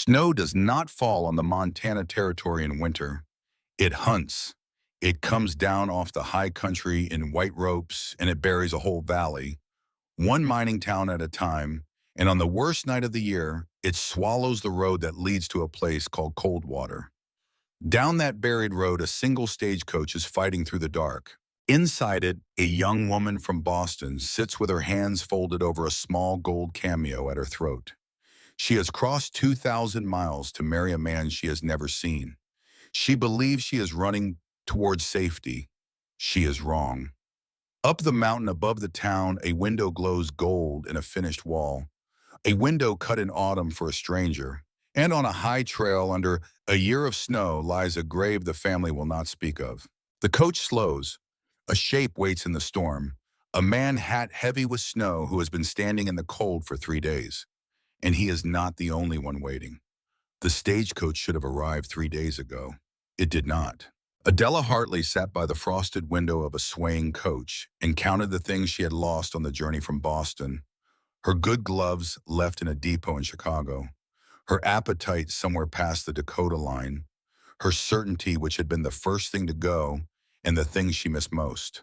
Snow does not fall on the Montana Territory in winter. It hunts. It comes down off the high country in white ropes, and it buries a whole valley, one mining town at a time, and on the worst night of the year, it swallows the road that leads to a place called Coldwater. Down that buried road, a single stagecoach is fighting through the dark. Inside it, a young woman from Boston sits with her hands folded over a small gold cameo at her throat. She has crossed 2,000 miles to marry a man she has never seen. She believes she is running towards safety. She is wrong. Up the mountain above the town, a window glows gold in a finished wall. A window cut in autumn for a stranger. And on a high trail under a year of snow lies a grave the family will not speak of. The coach slows. A shape waits in the storm. A man hat heavy with snow who has been standing in the cold for 3 days. And he is not the only one waiting. The stagecoach should have arrived 3 days ago. It did not. Adela Hartley sat by the frosted window of a swaying coach and counted the things she had lost on the journey from Boston. Her good gloves left in a depot in Chicago. Her appetite somewhere past the Dakota line. Her certainty, which had been the first thing to go, and the thing she missed most.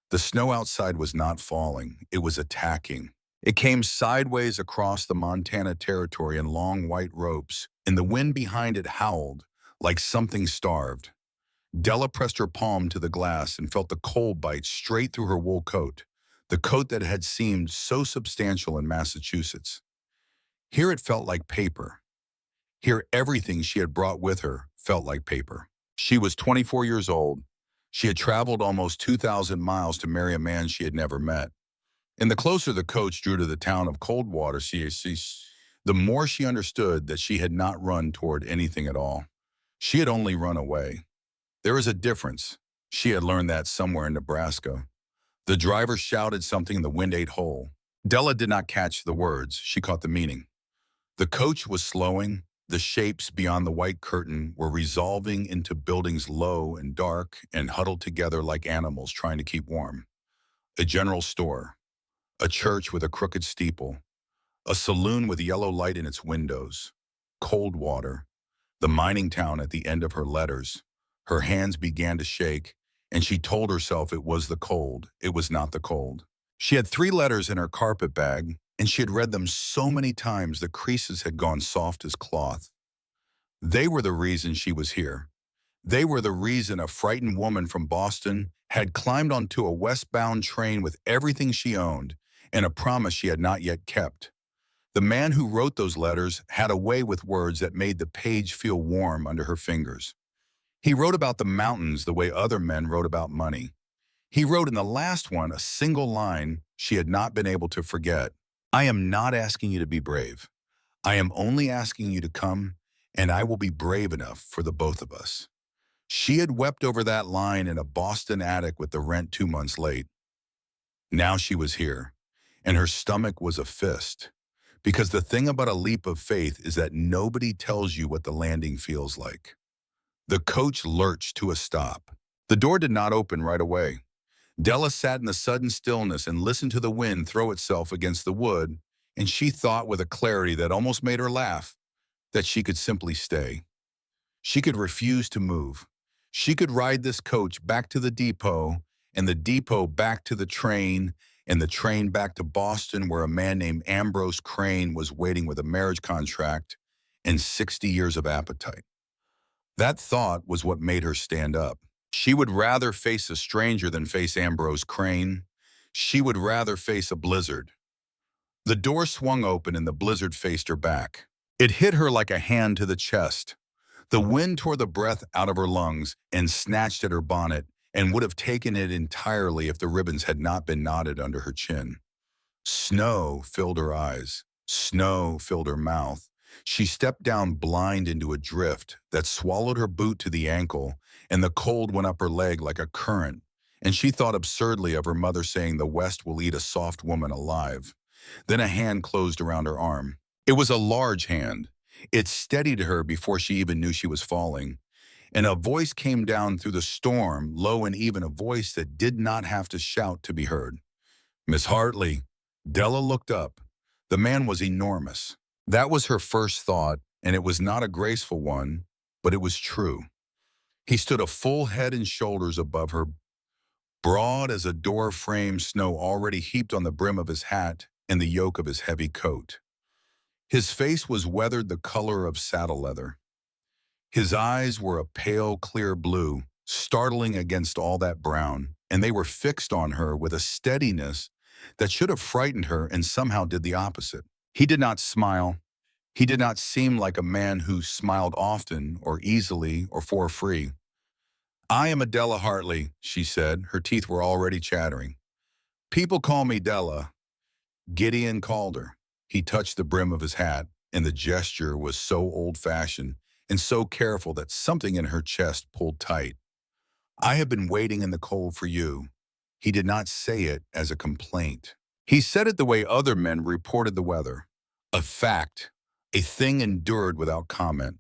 The snow outside was not falling. It was attacking. It came sideways across the Montana Territory in long white ropes, and the wind behind it howled like something starved. Della pressed her palm to the glass and felt the cold bite straight through her wool coat, the coat that had seemed so substantial in Massachusetts. Here it felt like paper. Here everything she had brought with her felt like paper. She was 24 years old. She had traveled almost 2,000 miles to marry a man she had never met. And the closer the coach drew to the town of Coldwater, the more she understood that she had not run toward anything at all. She had only run away. There is a difference. She had learned that somewhere in Nebraska. The driver shouted something and the wind ate whole. Della did not catch the words. She caught the meaning. The coach was slowing. The shapes beyond the white curtain were resolving into buildings low and dark and huddled together like animals trying to keep warm. A general store. A church with a crooked steeple. A saloon with yellow light in its windows. Coldwater. The mining town at the end of her letters. Her hands began to shake, and she told herself it was the cold. It was not the cold. She had 3 letters in her carpet bag, and she had read them so many times the creases had gone soft as cloth. They were the reason she was here. They were the reason a frightened woman from Boston had climbed onto a westbound train with everything she owned and a promise she had not yet kept. The man who wrote those letters had a way with words that made the page feel warm under her fingers. He wrote about the mountains the way other men wrote about money. He wrote in the last one a single line she had not been able to forget. I am not asking you to be brave. I am only asking you to come, and I will be brave enough for the both of us. She had wept over that line in a Boston attic with the rent 2 months late. Now she was here, and her stomach was a fist. Because the thing about a leap of faith is that nobody tells you what the landing feels like. The coach lurched to a stop. The door did not open right away. Della sat in the sudden stillness and listened to the wind throw itself against the wood, and she thought with a clarity that almost made her laugh that she could simply stay. She could refuse to move. She could ride this coach back to the depot, and the depot back to the train, and the train back to Boston where a man named Ambrose Crane was waiting with a marriage contract and 60 years of appetite. That thought was what made her stand up. She would rather face a stranger than face Ambrose Crane. She would rather face a blizzard. The door swung open and the blizzard faced her back. It hit her like a hand to the chest. The wind tore the breath out of her lungs and snatched at her bonnet and would have taken it entirely if the ribbons had not been knotted under her chin. Snow filled her eyes. Snow filled her mouth. She stepped down blind into a drift that swallowed her boot to the ankle, and the cold went up her leg like a current, and she thought absurdly of her mother saying the West will eat a soft woman alive. Then a hand closed around her arm. It was a large hand. It steadied her before she even knew she was falling, and a voice came down through the storm, low and even, a voice that did not have to shout to be heard. Miss Hartley. Della looked up. The man was enormous. That was her first thought, and it was not a graceful one, but it was true. He stood a full head and shoulders above her, broad as a door frame, snow already heaped on the brim of his hat and the yoke of his heavy coat. His face was weathered the color of saddle leather. His eyes were a pale, clear blue, startling against all that brown, and they were fixed on her with a steadiness that should have frightened her and somehow did the opposite. He did not smile. He did not seem like a man who smiled often or easily or for free. "I am Adela Hartley," she said. Her teeth were already chattering. "People call me Della." Gideon called her. He touched the brim of his hat, and the gesture was so old-fashioned and so careful that something in her chest pulled tight. "I have been waiting in the cold for you." He did not say it as a complaint. He said it the way other men reported the weather. A fact, a thing endured without comment.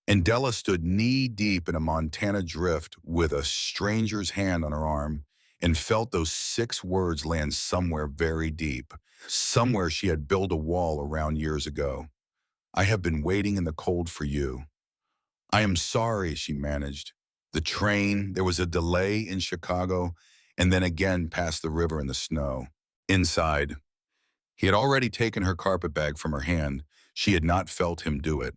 And Della stood knee-deep in a Montana drift with a stranger's hand on her arm and felt those 6 words land somewhere very deep, somewhere she had built a wall around years ago. "I have been waiting in the cold for you." "I am sorry," she managed. "The train, there was a delay in Chicago, and then again past the river in the snow." Inside, he had already taken her carpet bag from her hand. She had not felt him do it.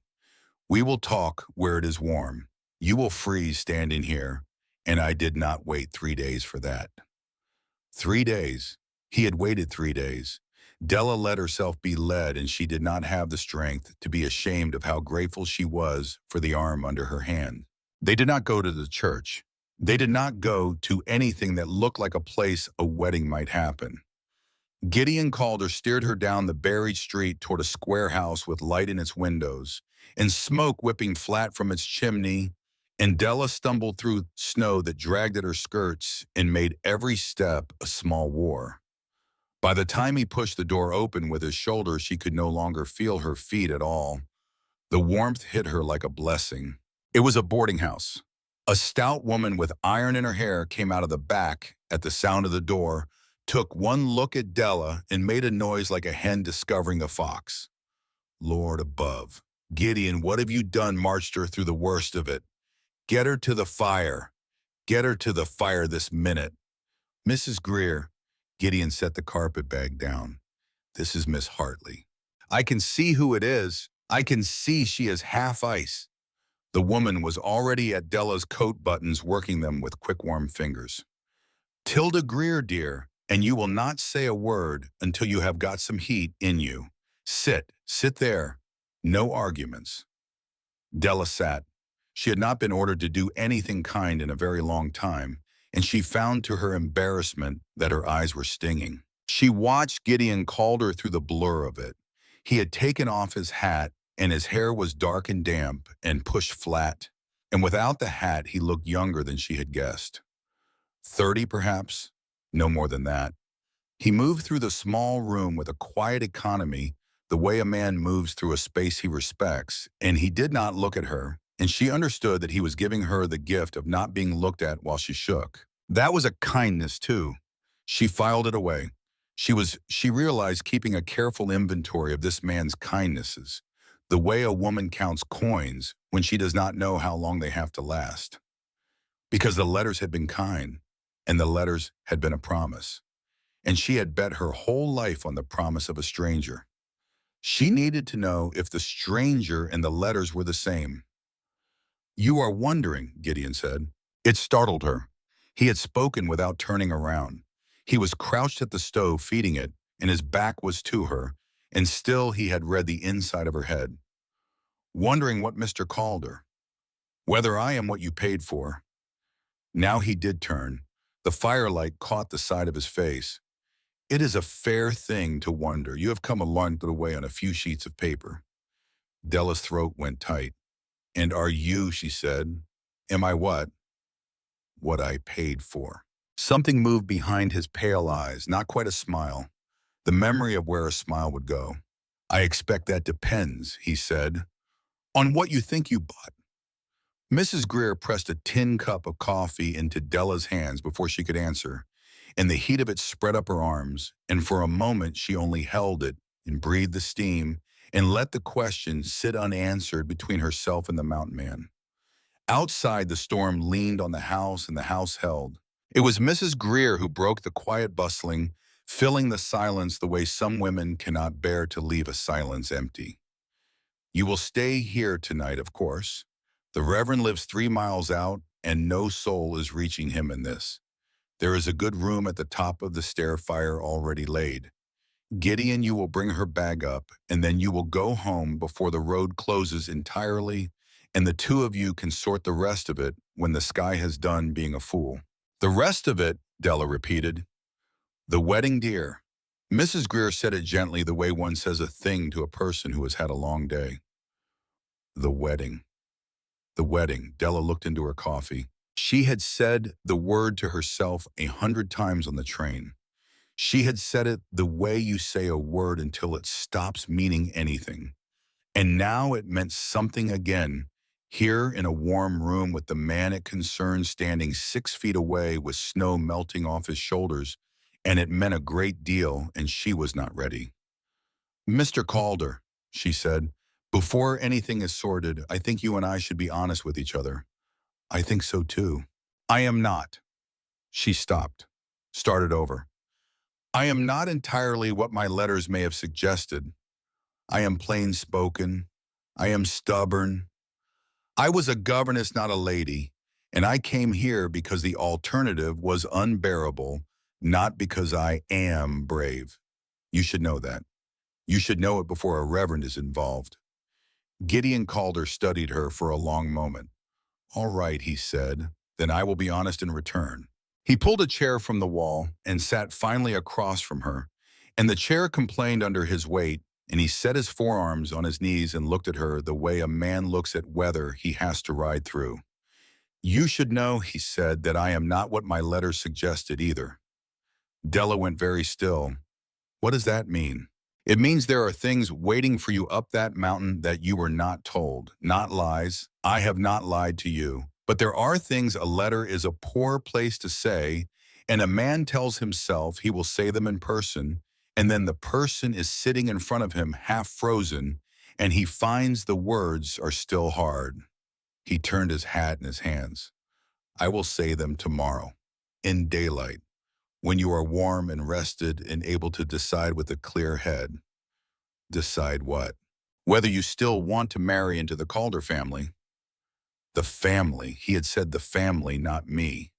"We will talk where it is warm. You will freeze standing here." And I did not wait 3 days for that. 3 days. He had waited 3 days. Della let herself be led, and she did not have the strength to be ashamed of how grateful she was for the arm under her hand. They did not go to the church. They did not go to anything that looked like a place a wedding might happen. Gideon Calder steered her down the buried street toward a square house with light in its windows and smoke whipping flat from its chimney, and Della stumbled through snow that dragged at her skirts and made every step a small war. By the time he pushed the door open with his shoulder, she could no longer feel her feet at all. The warmth hit her like a blessing. It was a boarding house. A stout woman with iron in her hair came out of the back at the sound of the door, took one look at Della, and made a noise like a hen discovering a fox. "Lord above. Gideon, what have you done?" Marched her through the worst of it. "Get her to the fire. Get her to the fire this minute." "Mrs. Greer." Gideon set the carpet bag down. "This is Miss Hartley." "I can see who it is. I can see she is half ice." The woman was already at Della's coat buttons, working them with quick, warm fingers. "Tilda Greer, dear, and you will not say a word until you have got some heat in you. Sit there. No arguments." Della sat. She had not been ordered to do anything kind in a very long time, and she found to her embarrassment that her eyes were stinging. She watched Gideon Calder through the blur of it. He had taken off his hat, and his hair was dark and damp and pushed flat, and without the hat he looked younger than she had guessed. 30, perhaps, no more than that. He moved through the small room with a quiet economy, the way a man moves through a space he respects, and he did not look at her, and she understood that he was giving her the gift of not being looked at while she shook. That was a kindness, too. She filed it away. She realized keeping a careful inventory of this man's kindnesses, the way a woman counts coins when she does not know how long they have to last. Because the letters had been kind, and the letters had been a promise, and she had bet her whole life on the promise of a stranger. She needed to know if the stranger and the letters were the same. "You are wondering," Gideon said. It startled her. He had spoken without turning around. He was crouched at the stove feeding it, and his back was to her, and still he had read the inside of her head. "Wondering what Mr. Calder? Whether I am what you paid for." Now he did turn. The firelight caught the side of his face. "It is a fair thing to wonder. You have come a long way on a few sheets of paper." Della's throat went tight. "And are you," she said, "am I what?" "What I paid for." Something moved behind his pale eyes, not quite a smile, the memory of where a smile would go. "I expect that depends," he said, "on what you think you bought." Mrs. Greer pressed a tin cup of coffee into Della's hands before she could answer, and the heat of it spread up her arms, and for a moment she only held it and breathed the steam, and let the question sit unanswered between herself and the mountain man. Outside, the storm leaned on the house and the house held. It was Mrs. Greer who broke the quiet bustling, filling the silence the way some women cannot bear to leave a silence empty. You will stay here tonight, of course. The Reverend lives 3 miles out, and no soul is reaching him in this. There is a good room at the top of the stair fire already laid. Gideon, you will bring her bag up, and then you will go home before the road closes entirely, and the two of you can sort the rest of it when the sky has done being a fool. The rest of it, Della repeated. The wedding, dear. Mrs. Greer said it gently, the way one says a thing to a person who has had a long day. The wedding. The wedding. Della looked into her coffee. She had said the word to herself 100 times on the train. She had said it the way you say a word until it stops meaning anything. And now it meant something again, here in a warm room with the man it concerned standing 6 feet away with snow melting off his shoulders, and it meant a great deal, and she was not ready. Mr. Calder, she said, before anything is sorted, I think you and I should be honest with each other. I think so too. I am not. She stopped, started over. I am not entirely what my letters may have suggested. I am plain-spoken. I am stubborn. I was a governess, not a lady, and I came here because the alternative was unbearable, not because I am brave. You should know that. You should know it before a reverend is involved. Gideon Calder studied her for a long moment. All right, he said, then I will be honest in return. He pulled a chair from the wall and sat finally across from her, and the chair complained under his weight, and he set his forearms on his knees and looked at her the way a man looks at weather he has to ride through. You should know, he said, that I am not what my letter suggested either. Della went very still. What does that mean? It means there are things waiting for you up that mountain that you were not told, not lies. I have not lied to you. But there are things a letter is a poor place to say, and a man tells himself he will say them in person, and then the person is sitting in front of him half frozen, and he finds the words are still hard. He turned his hat in his hands. I will say them tomorrow, in daylight, when you are warm and rested and able to decide with a clear head. Decide what? Whether you still want to marry into the Calder family. The family. He had said the family, not me.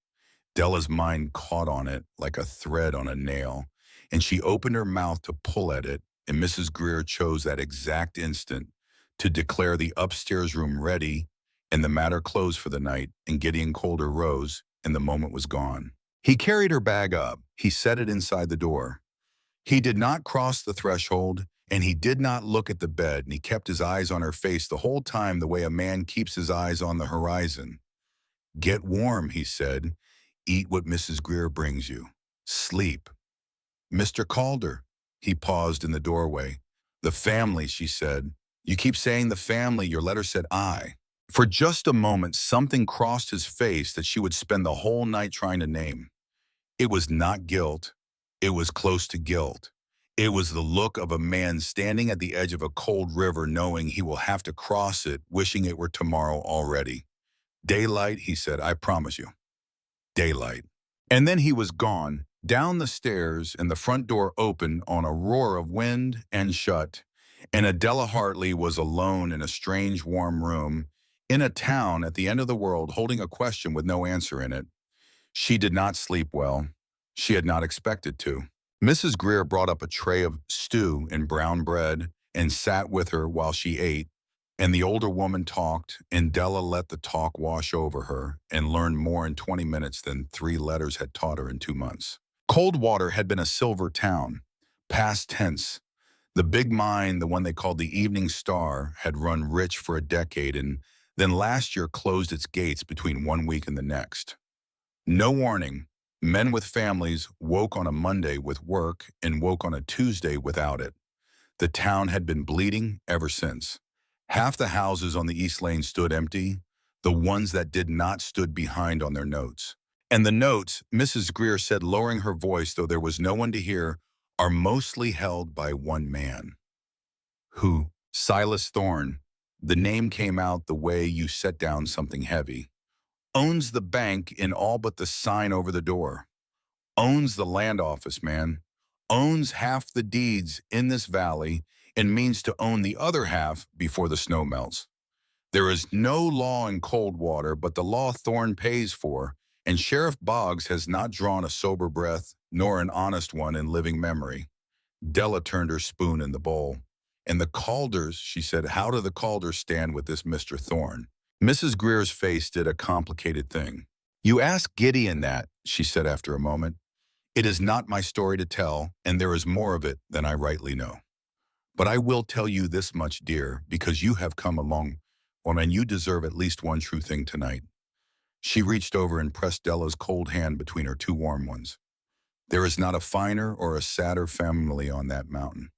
Della's mind caught on it like a thread on a nail, and she opened her mouth to pull at it, and Mrs. Greer chose that exact instant to declare the upstairs room ready, and the matter closed for the night, and Gideon Calder rose, and the moment was gone. He carried her bag up. He set it inside the door. He did not cross the threshold, and he did not look at the bed, and he kept his eyes on her face the whole time the way a man keeps his eyes on the horizon. Get warm, he said. Eat what Mrs. Greer brings you. Sleep. Mr. Calder. He paused in the doorway. The family, she said. You keep saying the family. Your letter said I. For just a moment, something crossed his face that she would spend the whole night trying to name. It was not guilt. It was close to guilt. It was the look of a man standing at the edge of a cold river knowing he will have to cross it, wishing it were tomorrow already. Daylight, he said, I promise you. Daylight. And then he was gone, down the stairs, and the front door opened on a roar of wind and shut. And Adela Hartley was alone in a strange warm room, in a town at the end of the world, holding a question with no answer in it. She did not sleep well. She had not expected to. Mrs. Greer brought up a tray of stew and brown bread and sat with her while she ate, and the older woman talked, and Della let the talk wash over her and learned more in 20 minutes than 3 letters had taught her in 2 months. Coldwater had been a silver town. Past tense. The big mine, the one they called the Evening Star, had run rich for a decade and then last year closed its gates between 1 week and the next. No warning. Men with families woke on a Monday with work and woke on a Tuesday without it. The town had been bleeding ever since. Half the houses on the East Lane stood empty. The ones that did not stood behind on their notes. And the notes, Mrs. Greer said, lowering her voice though there was no one to hear, are mostly held by one man. Who? Silas Thorne. The name came out the way you set down something heavy. Owns the bank in all but the sign over the door. Owns the land office, man. Owns half the deeds in this valley and means to own the other half before the snow melts. There is no law in Coldwater but the law Thorne pays for, and Sheriff Boggs has not drawn a sober breath nor an honest one in living memory. Della turned her spoon in the bowl. And the Calders, she said, how do the Calders stand with this Mr. Thorne? Mrs. Greer's face did a complicated thing. You ask Gideon that, she said after a moment. It is not my story to tell, and there is more of it than I rightly know. But I will tell you this much, dear, because you have come along, and you deserve at least one true thing tonight. She reached over and pressed Della's cold hand between her two warm ones. There is not a finer or a sadder family on that mountain.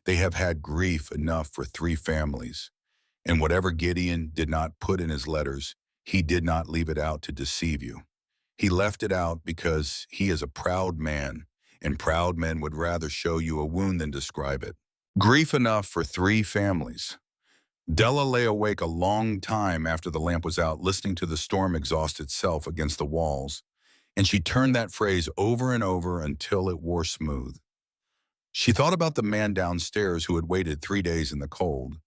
They have had grief enough for 3 families. And whatever Gideon did not put in his letters, he did not leave it out to deceive you. He left it out because he is a proud man, and proud men would rather show you a wound than describe it. Grief enough for 3 families. Della lay awake a long time after the lamp was out, listening to the storm exhaust itself against the walls, and she turned that phrase over and over until it wore smooth. She thought about the man downstairs who had waited 3 days in the cold.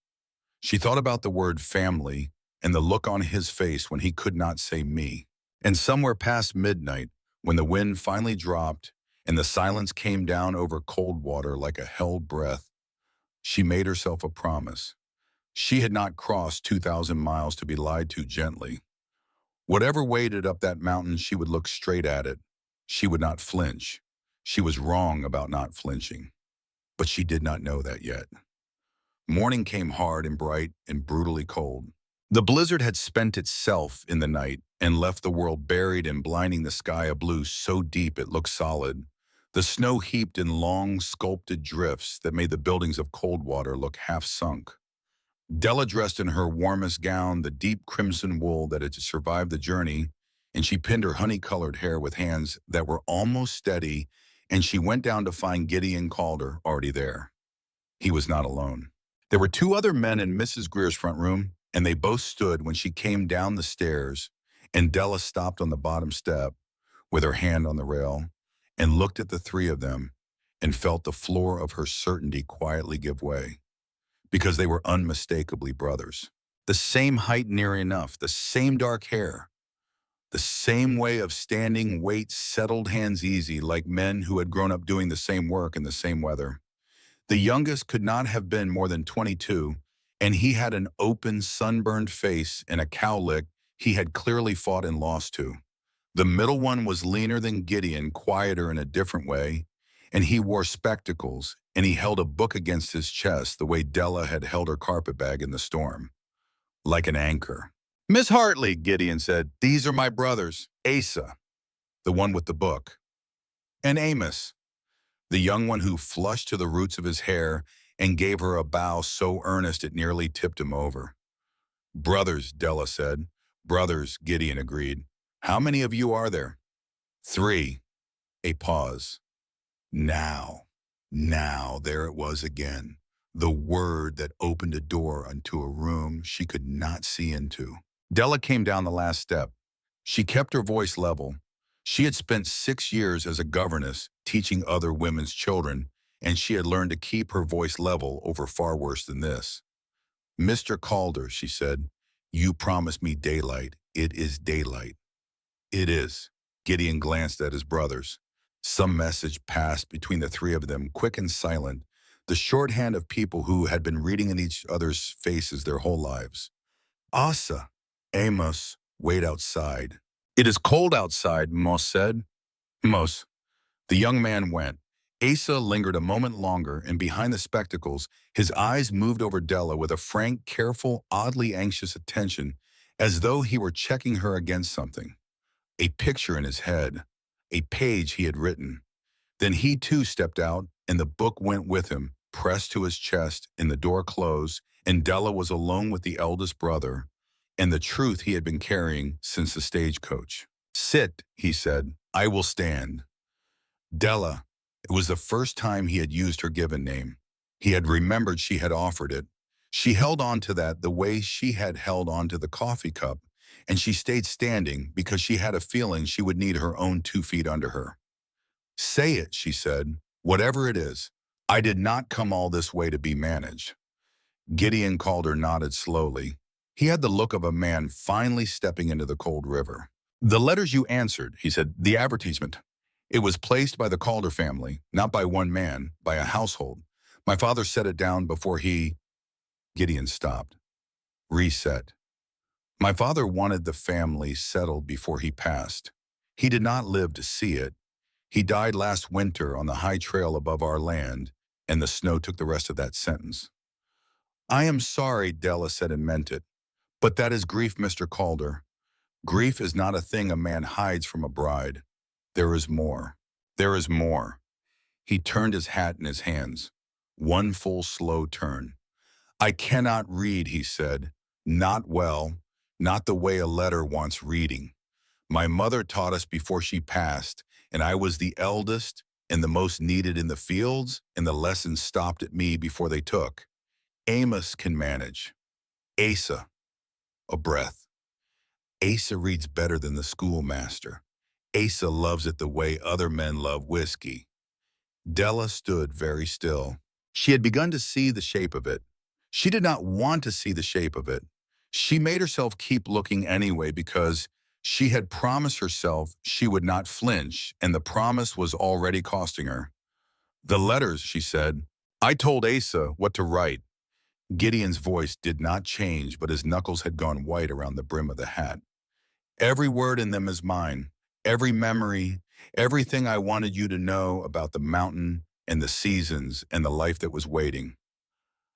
She thought about the word family and the look on his face when he could not say me. And somewhere past midnight, when the wind finally dropped and the silence came down over Coldwater like a held breath, she made herself a promise. She had not crossed 2,000 miles to be lied to gently. Whatever waited up that mountain, she would look straight at it. She would not flinch. She was wrong about not flinching. But she did not know that yet. Morning came hard and bright and brutally cold. The blizzard had spent itself in the night and left the world buried in blinding the sky a blue so deep it looked solid. The snow heaped in long, sculpted drifts that made the buildings of Coldwater look half sunk. Della dressed in her warmest gown, the deep crimson wool that had survived the journey, and she pinned her honey-colored hair with hands that were almost steady, and she went down to find Gideon Calder already there. He was not alone. There were 2 other men in Mrs. Greer's front room, and they both stood when she came down the stairs, and Della stopped on the bottom step with her hand on the rail and looked at the 3 of them and felt the floor of her certainty quietly give way, because they were unmistakably brothers. The same height near enough, the same dark hair, the same way of standing, weight, settled hands easy, like men who had grown up doing the same work in the same weather. The youngest could not have been more than 22, and he had an open, sunburned face and a cowlick he had clearly fought and lost to. The middle one was leaner than Gideon, quieter in a different way, and he wore spectacles, and he held a book against his chest the way Della had held her carpetbag in the storm, like an anchor. Miss Hartley, Gideon said, these are my brothers, Asa, the one with the book, and Amos, the young one who flushed to the roots of his hair and gave her a bow so earnest it nearly tipped him over. Brothers, Della said. Brothers, Gideon agreed. How many of you are there? 3. A pause. Now, there it was again. The word that opened a door into a room she could not see into. Della came down the last step. She kept her voice level. She had spent 6 years as a governess teaching other women's children, and she had learned to keep her voice level over far worse than this. Mr. Calder, she said, you promised me daylight. It is daylight. It is. Gideon glanced at his brothers. Some message passed between the 3 of them, quick and silent, the shorthand of people who had been reading in each other's faces their whole lives. Asa, Amos, wait outside. It is cold outside, Mos said. Mos. The young man went. Asa lingered a moment longer, and behind the spectacles, his eyes moved over Della with a frank, careful, oddly anxious attention, as though he were checking her against something. A picture in his head, a page he had written. Then he too stepped out, and the book went with him, pressed to his chest, and the door closed, and Della was alone with the eldest brother, and the truth he had been carrying since the stagecoach. Sit, he said, I will stand. Della. It was the first time he had used her given name. He had remembered she had offered it. She held on to that the way she had held on to the coffee cup, and she stayed standing because she had a feeling she would need her own 2 feet under her. Say it, she said, whatever it is. I did not come all this way to be managed. Gideon Calder nodded slowly. He had the look of a man finally stepping into the cold river. The letters you answered, he said, the advertisement. It was placed by the Calder family, not by one man, by a household. My father set it down before he... Gideon stopped. Reset. My father wanted the family settled before he passed. He did not live to see it. He died last winter on the high trail above our land, and the snow took the rest of that sentence. I am sorry, Della said and meant it. But that is grief, Mr. Calder. Grief is not a thing a man hides from a bride. There is more. There is more. He turned his hat in his hands. One full slow turn. I cannot read, he said. Not well, not the way a letter wants reading. My mother taught us before she passed, and I was the eldest and the most needed in the fields, and the lessons stopped at me before they took. Amos can manage. Asa, a breath. Asa reads better than the schoolmaster. Asa loves it the way other men love whiskey. Della stood very still. She had begun to see the shape of it. She did not want to see the shape of it. She made herself keep looking anyway because she had promised herself she would not flinch, and the promise was already costing her. The letters, she said. I told Asa what to write. Gideon's voice did not change, but his knuckles had gone white around the brim of the hat. Every word in them is mine. Every memory, everything I wanted you to know about the mountain and the seasons and the life that was waiting.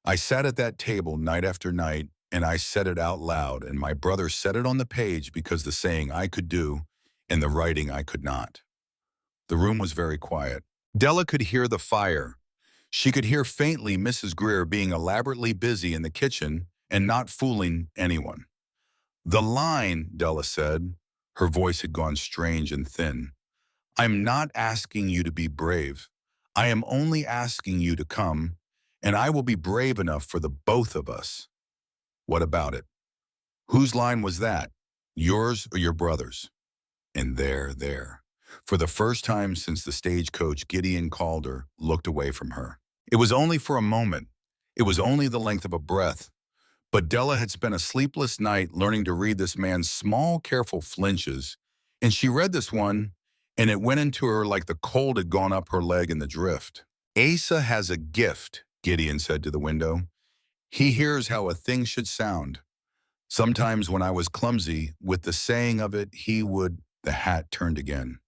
I sat at that table night after night, and I said it out loud, and my brother said it on the page because the saying I could do and the writing I could not. The room was very quiet. Della could hear the fire. She could hear faintly Mrs. Greer being elaborately busy in the kitchen and not fooling anyone. The line, Della said. Her voice had gone strange and thin. I'm not asking you to be brave. I am only asking you to come, and I will be brave enough for the both of us. What about it? Whose line was that? Yours or your brother's? And there. For the first time since the stagecoach, Gideon Calder looked away from her. It was only for a moment. It was only the length of a breath. But Della had spent a sleepless night learning to read this man's small, careful flinches, and she read this one, and it went into her like the cold had gone up her leg in the drift. Asa has a gift, Gideon said to the window. He hears how a thing should sound. Sometimes when I was clumsy with the saying of it, he would, the hat turned again.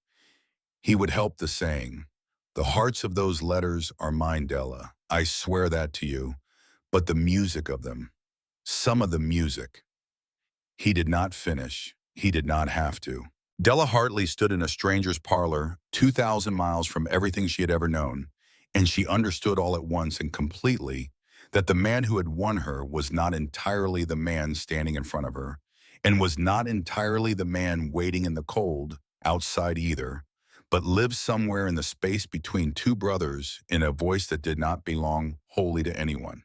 He would help the saying. The hearts of those letters are mine, Della. I swear that to you. But the music of them. Some of the music. He did not finish. He did not have to. Della Hartley stood in a stranger's parlor, 2,000 miles from everything she had ever known, and she understood all at once and completely that the man who had won her was not entirely the man standing in front of her, and was not entirely the man waiting in the cold outside either, but lived somewhere in the space between two brothers in a voice that did not belong wholly to anyone.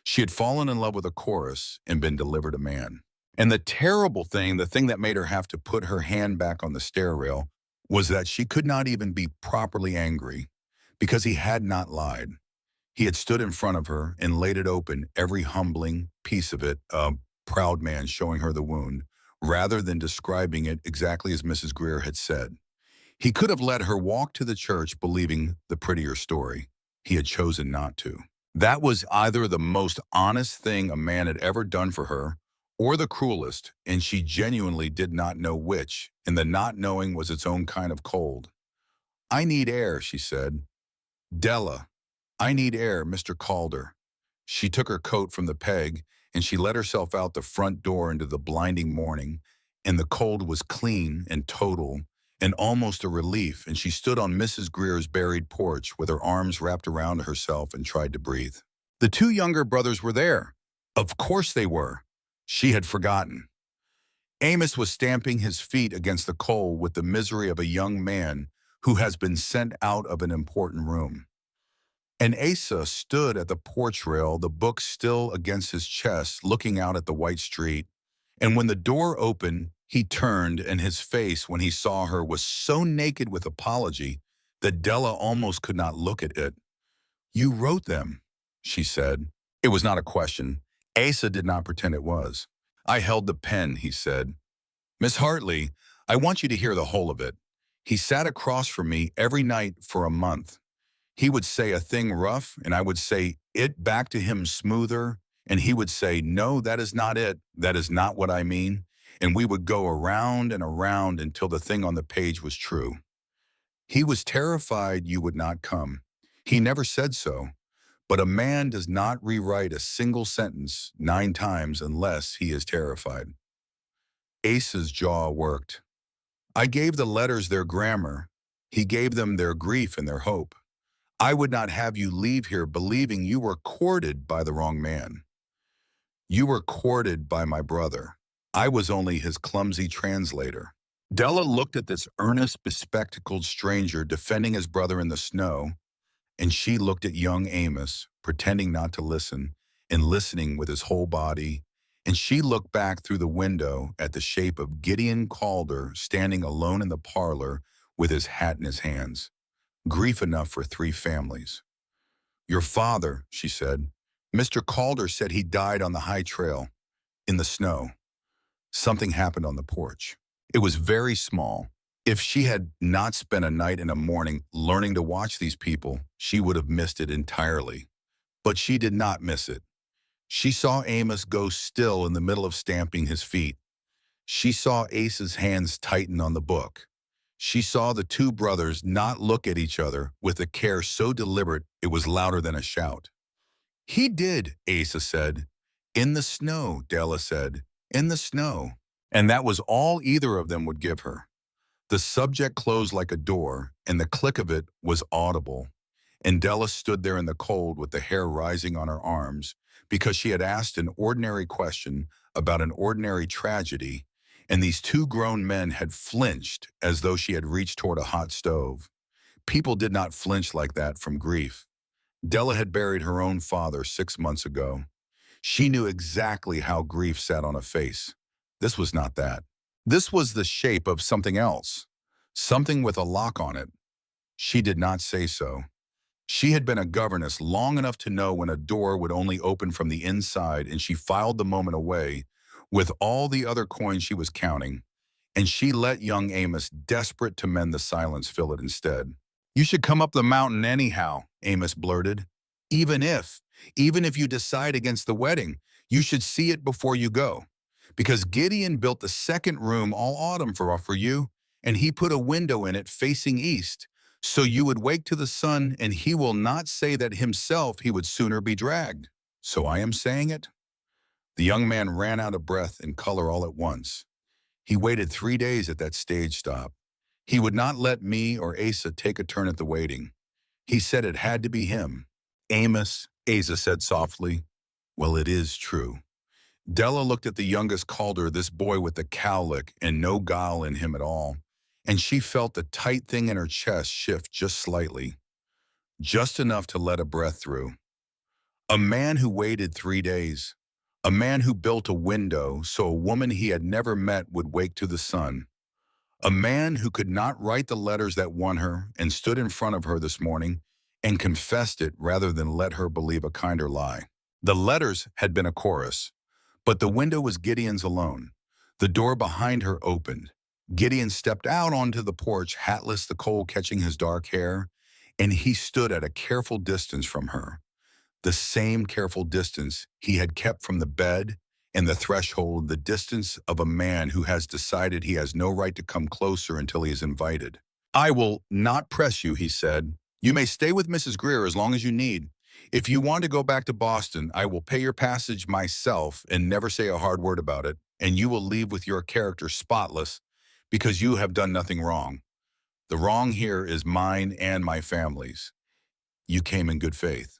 She had fallen in love with a chorus and been delivered a man. And the terrible thing, the thing that made her have to put her hand back on the stair rail, was that she could not even be properly angry because he had not lied. He had stood in front of her and laid it open, every humbling piece of it, a proud man showing her the wound, rather than describing it exactly as Mrs. Greer had said. He could have let her walk to the church believing the prettier story. He had chosen not to. That was either the most honest thing a man had ever done for her, or the cruelest, and she genuinely did not know which, and the not knowing was its own kind of cold. I need air, she said. Della, I need air, Mr. Calder. She took her coat from the peg, and she let herself out the front door into the blinding morning, and the cold was clean and total, and almost a relief, and she stood on Mrs. Greer's buried porch with her arms wrapped around herself and tried to breathe. The two younger brothers were there. Of course they were. She had forgotten. Amos was stamping his feet against the coal with the misery of a young man who has been sent out of an important room. And Asa stood at the porch rail, the book still against his chest, looking out at the white street. And when the door opened, he turned, and his face, when he saw her, was so naked with apology that Della almost could not look at it. "You wrote them," she said. It was not a question. Asa did not pretend it was. "I held the pen," he said. "Miss Hartley, I want you to hear the whole of it. He sat across from me every night for a month. He would say a thing rough, and I would say it back to him smoother, and he would say, 'No, that is not it. That is not what I mean.' And we would go around and around until the thing on the page was true. He was terrified you would not come. He never said so. But a man does not rewrite a single sentence 9 times unless he is terrified." Asa's jaw worked. "I gave the letters their grammar. He gave them their grief and their hope. I would not have you leave here believing you were courted by the wrong man. You were courted by my brother. I was only his clumsy translator." Della looked at this earnest, bespectacled stranger defending his brother in the snow, and she looked at young Amos, pretending not to listen, and listening with his whole body, and she looked back through the window at the shape of Gideon Calder standing alone in the parlor with his hat in his hands. Grief enough for 3 families. "Your father," she said. "Mr. Calder said he died on the high trail, in the snow. Something happened on the porch." It was very small. If she had not spent a night and a morning learning to watch these people, she would have missed it entirely. But she did not miss it. She saw Amos go still in the middle of stamping his feet. She saw Ace's hands tighten on the book. She saw the 2 brothers not look at each other with a care so deliberate it was louder than a shout. "He did," Asa said. "In the snow," Della said. "In the snow." And that was all either of them would give her. The subject closed like a door, and the click of it was audible. And Della stood there in the cold with the hair rising on her arms because she had asked an ordinary question about an ordinary tragedy, and these 2 grown men had flinched as though she had reached toward a hot stove. People did not flinch like that from grief. Della had buried her own father 6 months ago. She knew exactly how grief sat on a face. This was not that. This was the shape of something else, something with a lock on it. She did not say so. She had been a governess long enough to know when a door would only open from the inside, and she filed the moment away with all the other coins she was counting, and she let young Amos, desperate to mend the silence, fill it instead. "You should come up the mountain anyhow," Amos blurted. Even if you decide against the wedding, you should see it before you go. Because Gideon built the 2nd room all autumn for you, and he put a window in it facing east, so you would wake to the sun, and he will not say that himself he would sooner be dragged. So I am saying it." The young man ran out of breath and color all at once. He waited 3 days at that stage stop. He would not let me or Asa take a turn at the waiting. He said it had to be him. "Amos," Asa said softly. "Well, it is true." Della looked at the youngest Calder, this boy with the cowlick and no guile in him at all, and she felt the tight thing in her chest shift just slightly, just enough to let a breath through. A man who waited 3 days. A man who built a window so a woman he had never met would wake to the sun. A man who could not write the letters that won her and stood in front of her this morning and confessed it rather than let her believe a kinder lie. The letters had been a chorus, but the window was Gideon's alone. The door behind her opened. Gideon stepped out onto the porch, hatless, the cold catching his dark hair, and he stood at a careful distance from her. The same careful distance he had kept from the bed and the threshold, the distance of a man who has decided he has no right to come closer until he is invited. "I will not press you," he said. "You may stay with Mrs. Greer as long as you need. If you want to go back to Boston, I will pay your passage myself and never say a hard word about it, and you will leave with your character spotless because you have done nothing wrong. The wrong here is mine and my family's. You came in good faith."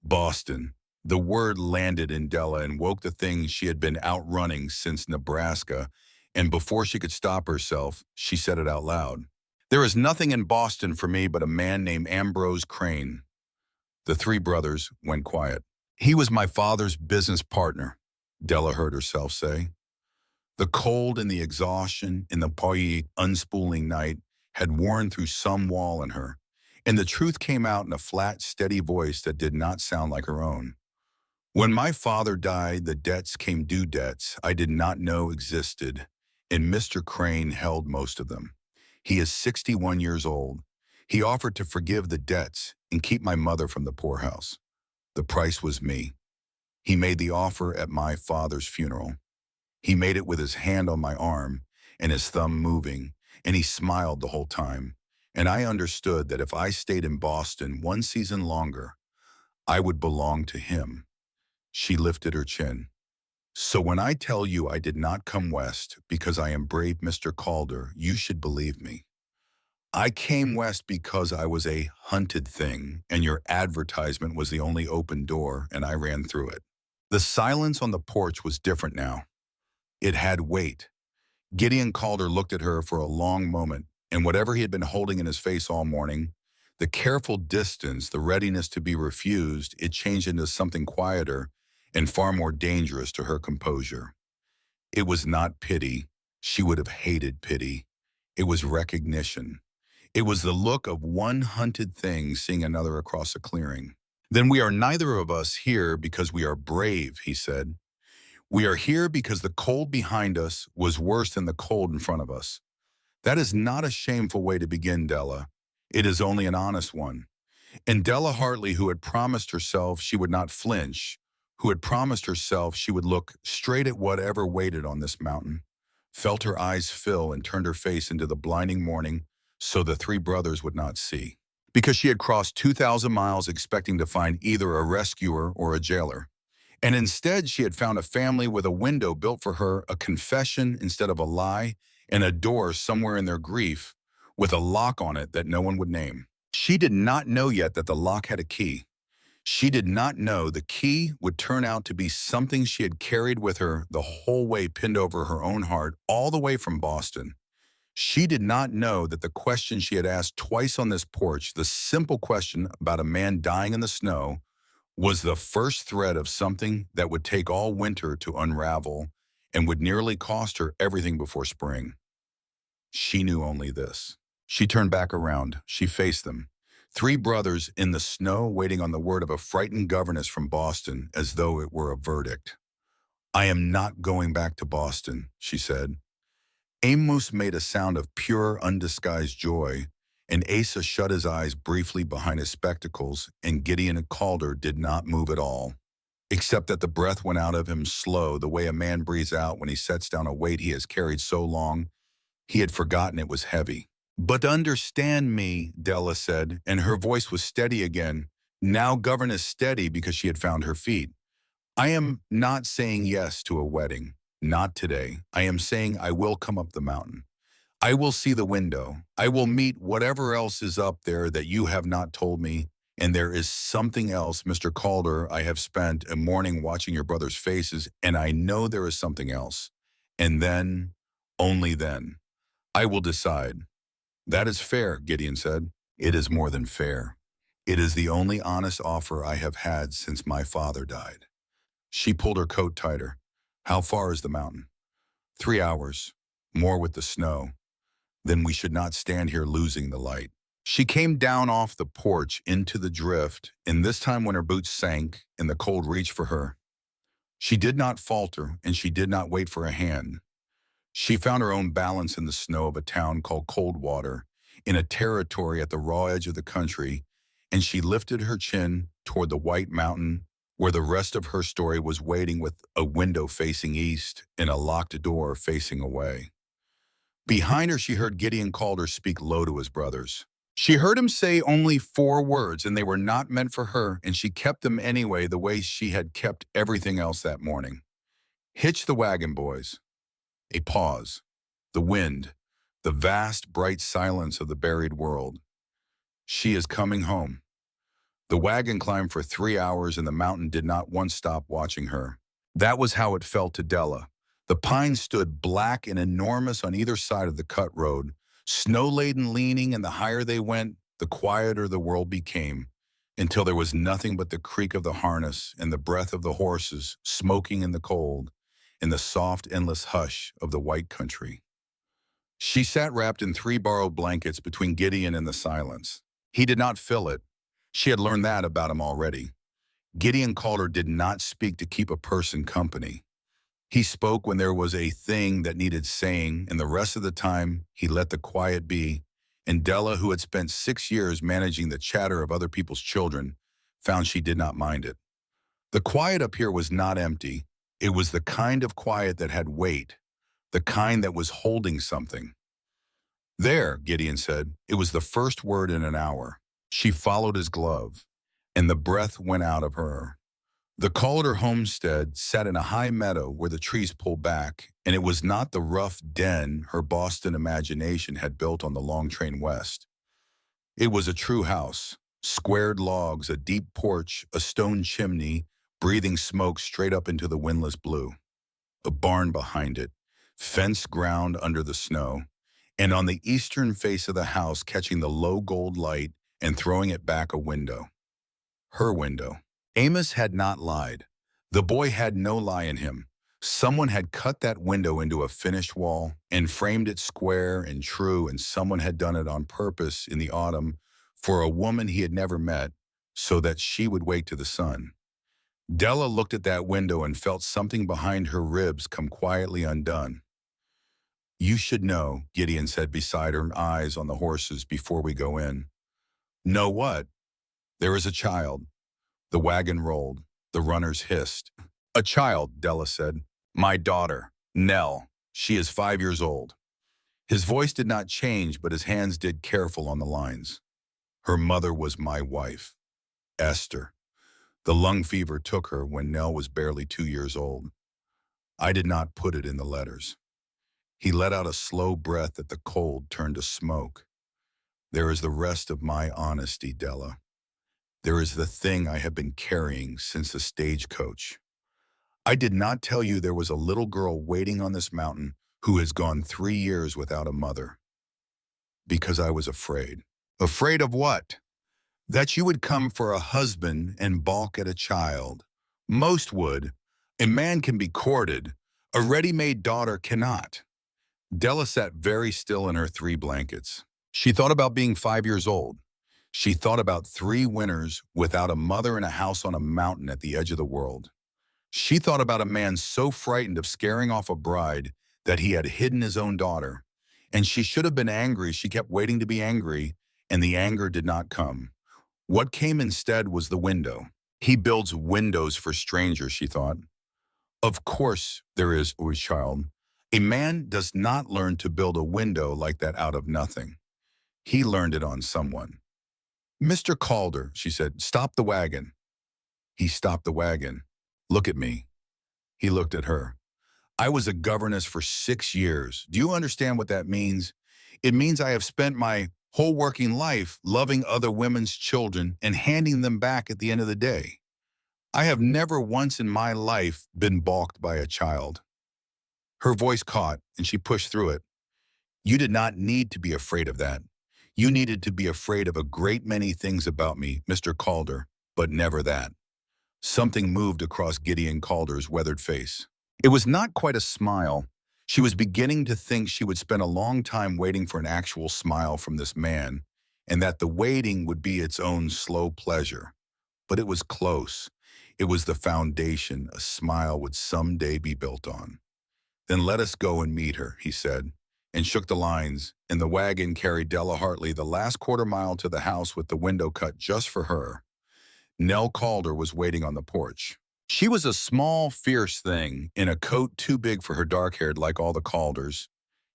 Boston. The word landed in Della and woke the things she had been outrunning since Nebraska, and before she could stop herself, she said it out loud. "There is nothing in Boston for me but a man named Ambrose Crane." The three brothers went quiet. He was my father's business partner, Della heard herself say. The cold and the exhaustion in the poignant, unspooling night had worn through some wall in her, and the truth came out in a flat, steady voice that did not sound like her own. When my father died, the debts came due debts I did not know existed, and Mr. Crane held most of them. He is 61 years old. He offered to forgive the debts and keep my mother from the poorhouse. The price was me. He made the offer at my father's funeral. He made it with his hand on my arm and his thumb moving, and he smiled the whole time. And I understood that if I stayed in Boston one season longer, I would belong to him. She lifted her chin. So when I tell you I did not come west because I am brave Mr. Calder, you should believe me. I came west because I was a hunted thing, and your advertisement was the only open door, and I ran through it. The silence on the porch was different now. It had weight. Gideon Calder looked at her for a long moment, and whatever he had been holding in his face all morning, the careful distance, the readiness to be refused, it changed into something quieter and far more dangerous to her composure. It was not pity. She would have hated pity. It was recognition. It was the look of one hunted thing seeing another across a clearing. Then we are neither of us here because we are brave, he said. We are here because the cold behind us was worse than the cold in front of us. That is not a shameful way to begin, Della. It is only an honest one. And Della Hartley, who had promised herself she would not flinch, who had promised herself she would look straight at whatever waited on this mountain, felt her eyes fill and turned her face into the blinding morning so the three brothers would not see. Because she had crossed 2,000 miles expecting to find either a rescuer or a jailer. And instead, she had found a family with a window built for her, a confession instead of a lie, and a door somewhere in their grief with a lock on it that no one would name. She did not know yet that the lock had a key. She did not know the key would turn out to be something she had carried with her the whole way pinned over her own heart, all the way from Boston. She did not know that the question she had asked twice on this porch, the simple question about a man dying in the snow, was the first thread of something that would take all winter to unravel and would nearly cost her everything before spring. She knew only this. She turned back around. She faced them. Three brothers in the snow waiting on the word of a frightened governess from Boston as though it were a verdict. I am not going back to Boston, she said. Amos made a sound of pure, undisguised joy, and Asa shut his eyes briefly behind his spectacles, and Gideon Calder did not move at all, except that the breath went out of him slow, the way a man breathes out when he sets down a weight he has carried so long he had forgotten it was heavy. But understand me, Della said, and her voice was steady again, now governess steady because she had found her feet. I am not saying yes to a wedding, not today. I am saying I will come up the mountain. I will see the window. I will meet whatever else is up there that you have not told me. And there is something else, Mr. Calder. I have spent a morning watching your brothers' faces, and I know there is something else. And then, only then, I will decide. That is fair, Gideon said. It is more than fair. It is the only honest offer I have had since my father died. She pulled her coat tighter. How far is the mountain? 3 hours, more with the snow. Then we should not stand here losing the light. She came down off the porch into the drift, and this time when her boots sank and the cold reached for her, she did not falter and she did not wait for a hand. She found her own balance in the snow of a town called Coldwater, in a territory at the raw edge of the country, and she lifted her chin toward the white mountain where the rest of her story was waiting with a window facing east and a locked door facing away. Behind her, she heard Gideon Calder speak low to his brothers. She heard him say only 4 words, and they were not meant for her, and she kept them anyway the way she had kept everything else that morning. Hitch the wagon, boys. A pause. The wind. The vast, bright silence of the buried world. She is coming home. The wagon climbed for 3 hours, and the mountain did not once stop watching her. That was how it felt to Della. The pines stood black and enormous on either side of the cut road, snow-laden leaning, and the higher they went, the quieter the world became. until there was nothing but the creak of the harness and the breath of the horses smoking in the cold, in the soft, endless hush of the white country. She sat wrapped in 3 borrowed blankets between Gideon and the silence. He did not fill it. She had learned that about him already. Gideon Calder did not speak to keep a person company. He spoke when there was a thing that needed saying, and the rest of the time, he let the quiet be. And Della, who had spent 6 years managing the chatter of other people's children, found she did not mind it. The quiet up here was not empty. It was the kind of quiet that had weight, the kind that was holding something. There, Gideon said. It was the first word in an hour. She followed his glove, and the breath went out of her. The Calder homestead sat in a high meadow where the trees pulled back, and it was not the rough den her Boston imagination had built on the long train west. It was a true house, squared logs, a deep porch, a stone chimney, breathing smoke straight up into the windless blue. A barn behind it, fenced ground under the snow, and on the eastern face of the house catching the low gold light and throwing it back a window. Her window. Amos had not lied. The boy had no lie in him. Someone had cut that window into a finished wall and framed it square and true, and someone had done it on purpose in the autumn for a woman he had never met so that she would wake to the sun. Della looked at that window and felt something behind her ribs come quietly undone. "You should know," Gideon said beside her, eyes on the horses, "before we go in." "Know what?" "There is a child." The wagon rolled. The runners hissed. "A child," Della said. "My daughter, Nell. She is 5 years old." His voice did not change, but his hands did, careful on the lines. "Her mother was my wife, Esther. The lung fever took her when Nell was barely 2 years old. I did not put it in the letters." He let out a slow breath that the cold turned to smoke. "There is the rest of my honesty, Della. There is the thing I have been carrying since the stagecoach. I did not tell you there was a little girl waiting on this mountain who has gone 3 years without a mother. Because I was afraid." "Afraid of what?" "That you would come for a husband and balk at a child. Most would. A man can be courted. A ready-made daughter cannot." Della sat very still in her 3 blankets. She thought about being 5 years old. She thought about 3 winters without a mother in a house on a mountain at the edge of the world. She thought about a man so frightened of scaring off a bride that he had hidden his own daughter. And she should have been angry. She kept waiting to be angry, and the anger did not come. What came instead was the window. He builds windows for strangers, she thought. Of course there is, oh child. A man does not learn to build a window like that out of nothing. He learned it on someone. "Mr. Calder," she said, "stop the wagon." He stopped the wagon. "Look at me." He looked at her. "I was a governess for 6 years. Do you understand what that means? It means I have spent my whole working life loving other women's children and handing them back at the end of the day. I have never once in my life been balked by a child." Her voice caught, and she pushed through it. "You did not need to be afraid of that. You needed to be afraid of a great many things about me, Mr. Calder, but never that." Something moved across Gideon Calder's weathered face. It was not quite a smile. She was beginning to think she would spend a long time waiting for an actual smile from this man, and that the waiting would be its own slow pleasure. But it was close. It was the foundation a smile would someday be built on. "Then let us go and meet her," he said, and shook the lines, and the wagon carried Della Hartley the last quarter-mile to the house with the window cut just for her. Nell Calder was waiting on the porch. She was a small, fierce thing, in a coat too big for her dark-haired like all the Calders,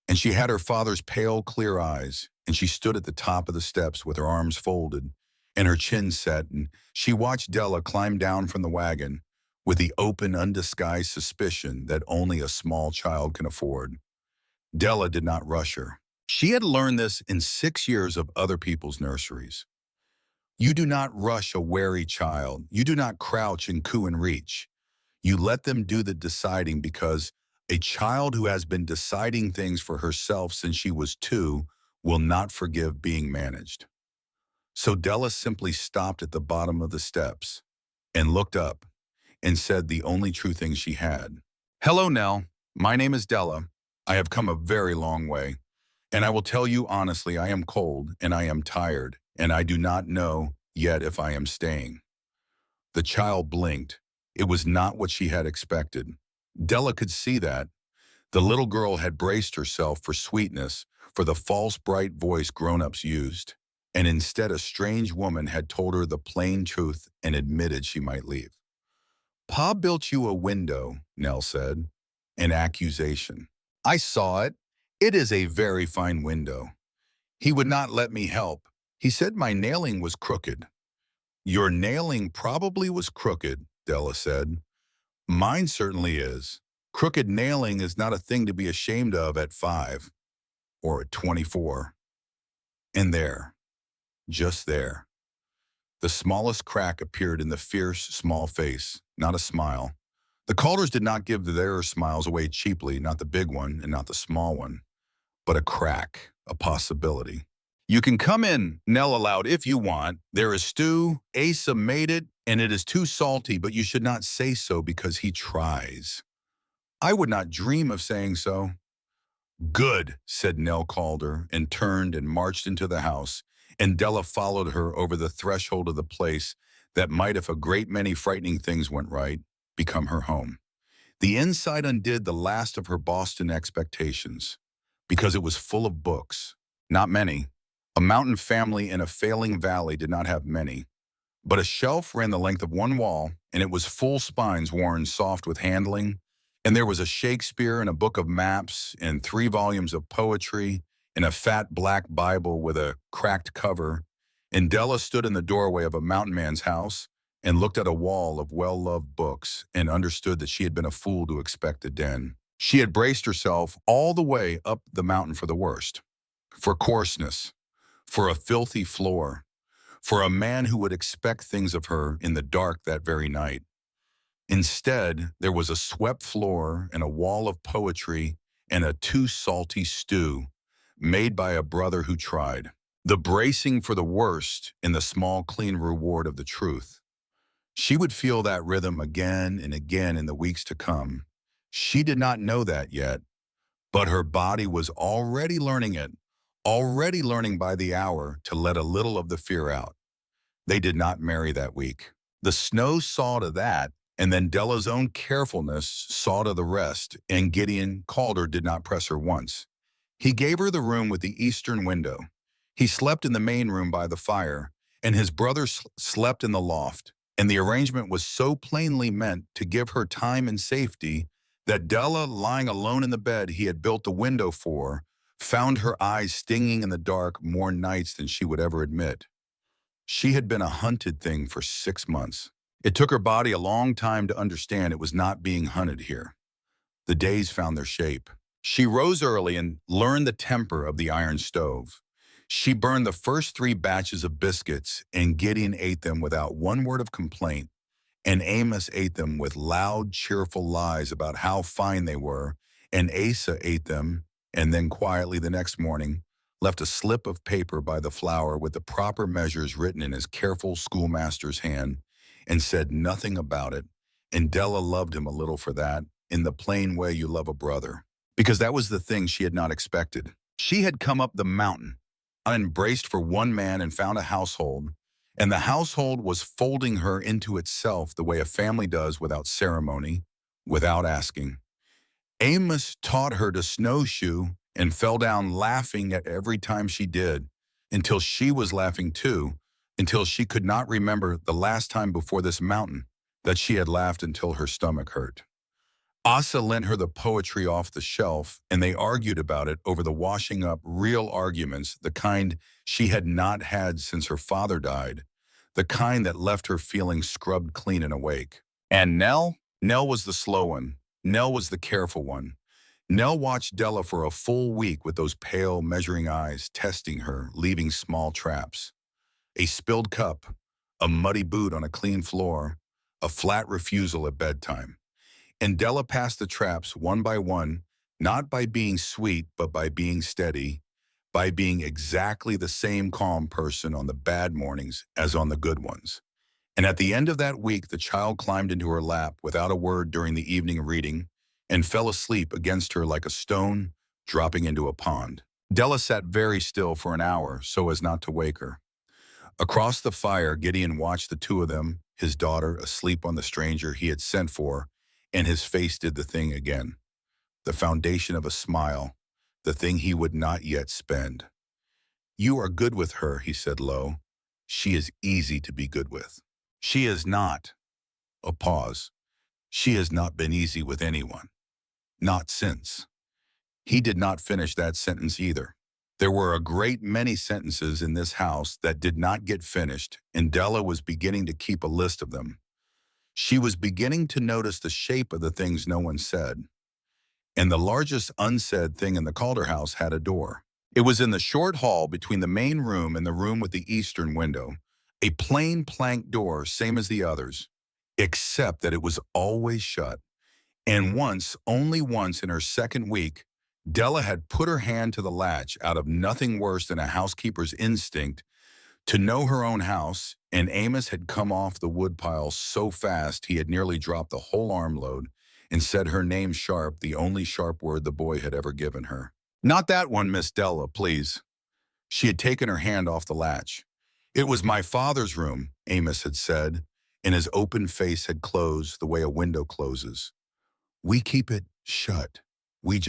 and she had her father's pale, clear eyes, and she stood at the top of the steps with her arms folded and her chin set, and she watched Della climb down from the wagon with the open, undisguised suspicion that only a small child can afford. Della did not rush her. She had learned this in 6 years of other people's nurseries. You do not rush a wary child. You do not crouch and coo and reach. You let them do the deciding, because a child who has been deciding things for herself since she was 2 will not forgive being managed. So Della simply stopped at the bottom of the steps and looked up and said the only true thing she had. "Hello, Nell. My name is Della. I have come a very long way, and I will tell you honestly, I am cold and I am tired, and I do not know yet if I am staying." The child blinked. It was not what she had expected. Della could see that. The little girl had braced herself for sweetness, for the false bright voice grown-ups used. And instead a strange woman had told her the plain truth and admitted she might leave. "Pa built you a window," Nell said. An accusation. "I saw it. It is a very fine window. He would not let me help. He said my nailing was crooked." "Your nailing probably was crooked," Della said. "Mine certainly is. Crooked nailing is not a thing to be ashamed of at 5 or at 24. And there, just there, the smallest crack appeared in the fierce, small face, not a smile. The Calders did not give their smiles away cheaply, not the big one and not the small one, but a crack, a possibility. "You can come in," Nell allowed, "if you want. There is stew. Asa made it, and it is too salty, but you should not say so because he tries." "I would not dream of saying so." "Good," said Nell Calder, and turned and marched into the house, and Della followed her over the threshold of the place that might, if a great many frightening things went right, become her home. The inside undid the last of her Boston expectations, because it was full of books. Not many. A mountain family in a failing valley did not have many. But a shelf ran the length of one wall, and it was full spines worn soft with handling, and there was a Shakespeare and a book of maps and 3 volumes of poetry and a fat black Bible with a cracked cover, and Della stood in the doorway of a mountain man's house and looked at a wall of well-loved books and understood that she had been a fool to expect a den. She had braced herself all the way up the mountain for the worst, for coarseness, for a filthy floor, for a man who would expect things of her in the dark that very night. Instead, there was a swept floor and a wall of poetry and a too salty stew made by a brother who tried. The bracing for the worst in the small, clean reward of the truth. She would feel that rhythm again and again in the weeks to come. She did not know that yet, but her body was already learning it, already learning by the hour to let a little of the fear out. They did not marry that week. The snow saw to that, and then Della's own carefulness saw to the rest, and Gideon Calder did not press her once. He gave her the room with the eastern window. He slept in the main room by the fire, and his brother slept in the loft, and the arrangement was so plainly meant to give her time and safety that Della, lying alone in the bed he had built the window for, found her eyes stinging in the dark more nights than she would ever admit. She had been a hunted thing for 6 months. It took her body a long time to understand it was not being hunted here. The days found their shape. She rose early and learned the temper of the iron stove. She burned the first 3 batches of biscuits, and Gideon ate them without one word of complaint, and Amos ate them with loud, cheerful lies about how fine they were, and Asa ate them, and then quietly the next morning left a slip of paper by the flour with the proper measures written in his careful schoolmaster's hand, and said nothing about it, and Della loved him a little for that, in the plain way you love a brother, because that was the thing she had not expected. She had come up the mountain, unembraced for one man, and found a household, and the household was folding her into itself the way a family does without ceremony, without asking. Amos taught her to snowshoe and fell down laughing at every time she did, until she was laughing too, until she could not remember the last time before this mountain that she had laughed until her stomach hurt. Asa lent her the poetry off the shelf, and they argued about it over the washing up, real arguments, the kind she had not had since her father died, the kind that left her feeling scrubbed clean and awake. And Nell? Nell was the slow one. Nell was the careful one. Nell watched Della for a full week with those pale, measuring eyes, testing her, leaving small traps. A spilled cup, a muddy boot on a clean floor, a flat refusal at bedtime. And Della passed the traps one by one, not by being sweet, but by being steady, by being exactly the same calm person on the bad mornings as on the good ones. And at the end of that week, the child climbed into her lap without a word during the evening reading and fell asleep against her like a stone dropping into a pond. Della sat very still for an hour so as not to wake her. Across the fire, Gideon watched the two of them, his daughter asleep on the stranger he had sent for, and his face did the thing again. The foundation of a smile, the thing he would not yet spend. "You are good with her," he said low. "She is easy to be good with." "She is not." A pause. "She has not been easy with anyone. Not since." He did not finish that sentence either. There were a great many sentences in this house that did not get finished, and Della was beginning to keep a list of them. She was beginning to notice the shape of the things no one said. And the largest unsaid thing in the Calder house had a door. It was in the short hall between the main room and the room with the eastern window, a plain plank door, same as the others, except that it was always shut. And once, only once in her second week, Della had put her hand to the latch out of nothing worse than a housekeeper's instinct to know her own house, and Amos had come off the woodpile so fast he had nearly dropped the whole armload and said her name sharp, the only sharp word the boy had ever given her. "Not that one, Miss Della, please." She had taken her hand off the latch. "It was my father's room," Amos had said, and his open face had closed the way a window closes. "We keep it shut. We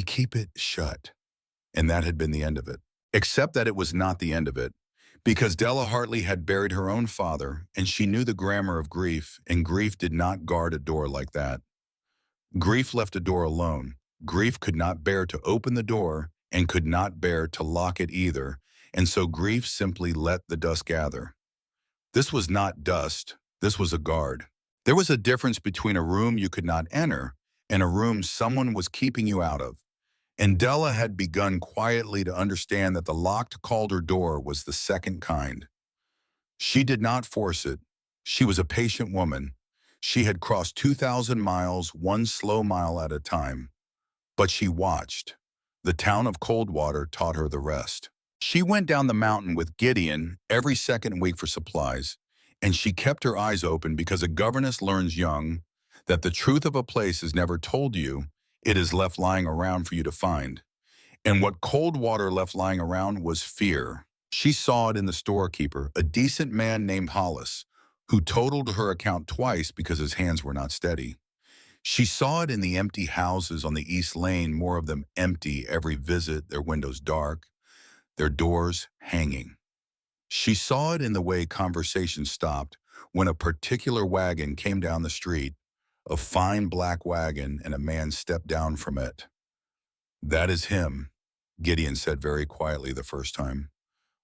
keep it shut." And that had been the end of it. Except that it was not the end of it, because Della Hartley had buried her own father, and she knew the grammar of grief, and grief did not guard a door like that. Grief left a door alone. Grief could not bear to open the door, and could not bear to lock it either, and so grief simply let the dust gather. This was not dust, this was a guard. There was a difference between a room you could not enter and a room someone was keeping you out of. And Della had begun quietly to understand that the locked Calder door was the second kind. She did not force it. She was a patient woman. She had crossed 2,000 miles, one slow mile at a time. But she watched. The town of Coldwater taught her the rest. She went down the mountain with Gideon every second week for supplies, and she kept her eyes open because a governess learns young that the truth of a place is never told you, it is left lying around for you to find. And what Coldwater left lying around was fear. She saw it in the storekeeper, a decent man named Hollis, who totaled her account twice because his hands were not steady. She saw it in the empty houses on the East Lane, more of them empty every visit, their windows dark, their doors hanging. She saw it in the way conversation stopped when a particular wagon came down the street, a fine black wagon, and a man stepped down from it. "That is him," Gideon said very quietly the first time.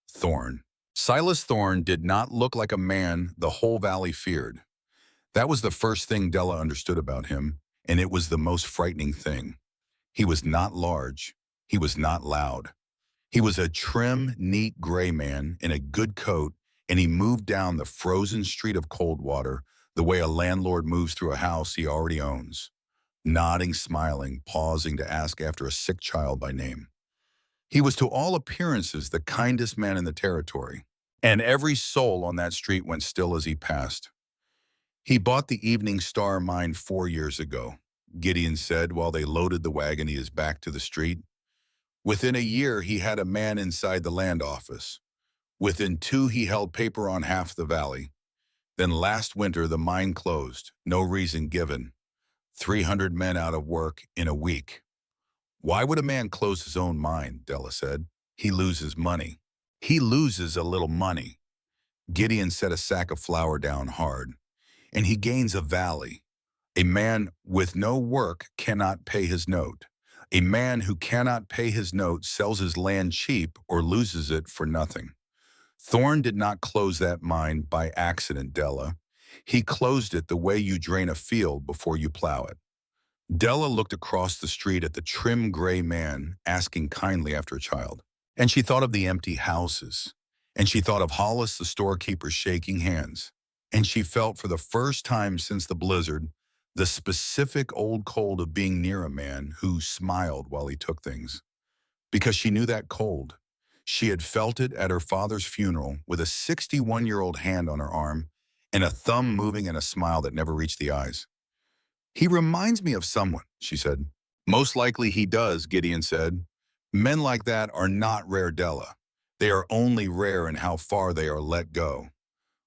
"Thorne." Silas Thorne did not look like a man the whole valley feared. That was the first thing Della understood about him, and it was the most frightening thing. He was not large. He was not loud. He was a trim, neat gray man in a good coat, and he moved down the frozen street of Coldwater the way a landlord moves through a house he already owns, nodding, smiling, pausing to ask after a sick child by name. He was to all appearances the kindest man in the territory, and every soul on that street went still as he passed. "He bought the Evening Star mine 4 years ago," Gideon said while they loaded the wagon to his back to the street. "Within a year, he had a man inside the land office. Within 2, he held paper on half the valley. Then last winter, the mine closed, no reason given. 300 men out of work in a week." "Why would a man close his own mine?" Della said. "He loses money." "He loses a little money." Gideon set a sack of flour down hard. "And he gains a valley. A man with no work cannot pay his note. A man who cannot pay his note sells his land cheap or loses it for nothing. Thorne did not close that mine by accident, Della. He closed it the way you drain a field before you plow it." Della looked across the street at the trim gray man asking kindly after a child. And she thought of the empty houses. And she thought of Hollis, the storekeeper, shaking hands. And she felt for the first time since the blizzard the specific old cold of being near a man who smiled while he took things. because she knew that cold. She had felt it at her father's funeral with a 61-year-old hand on her arm and a thumb moving and a smile that never reached the eyes. He reminds me of someone, she said. Most likely he does, Gideon said. Men like that are not rare, Della. They are only rare in how far they are let go.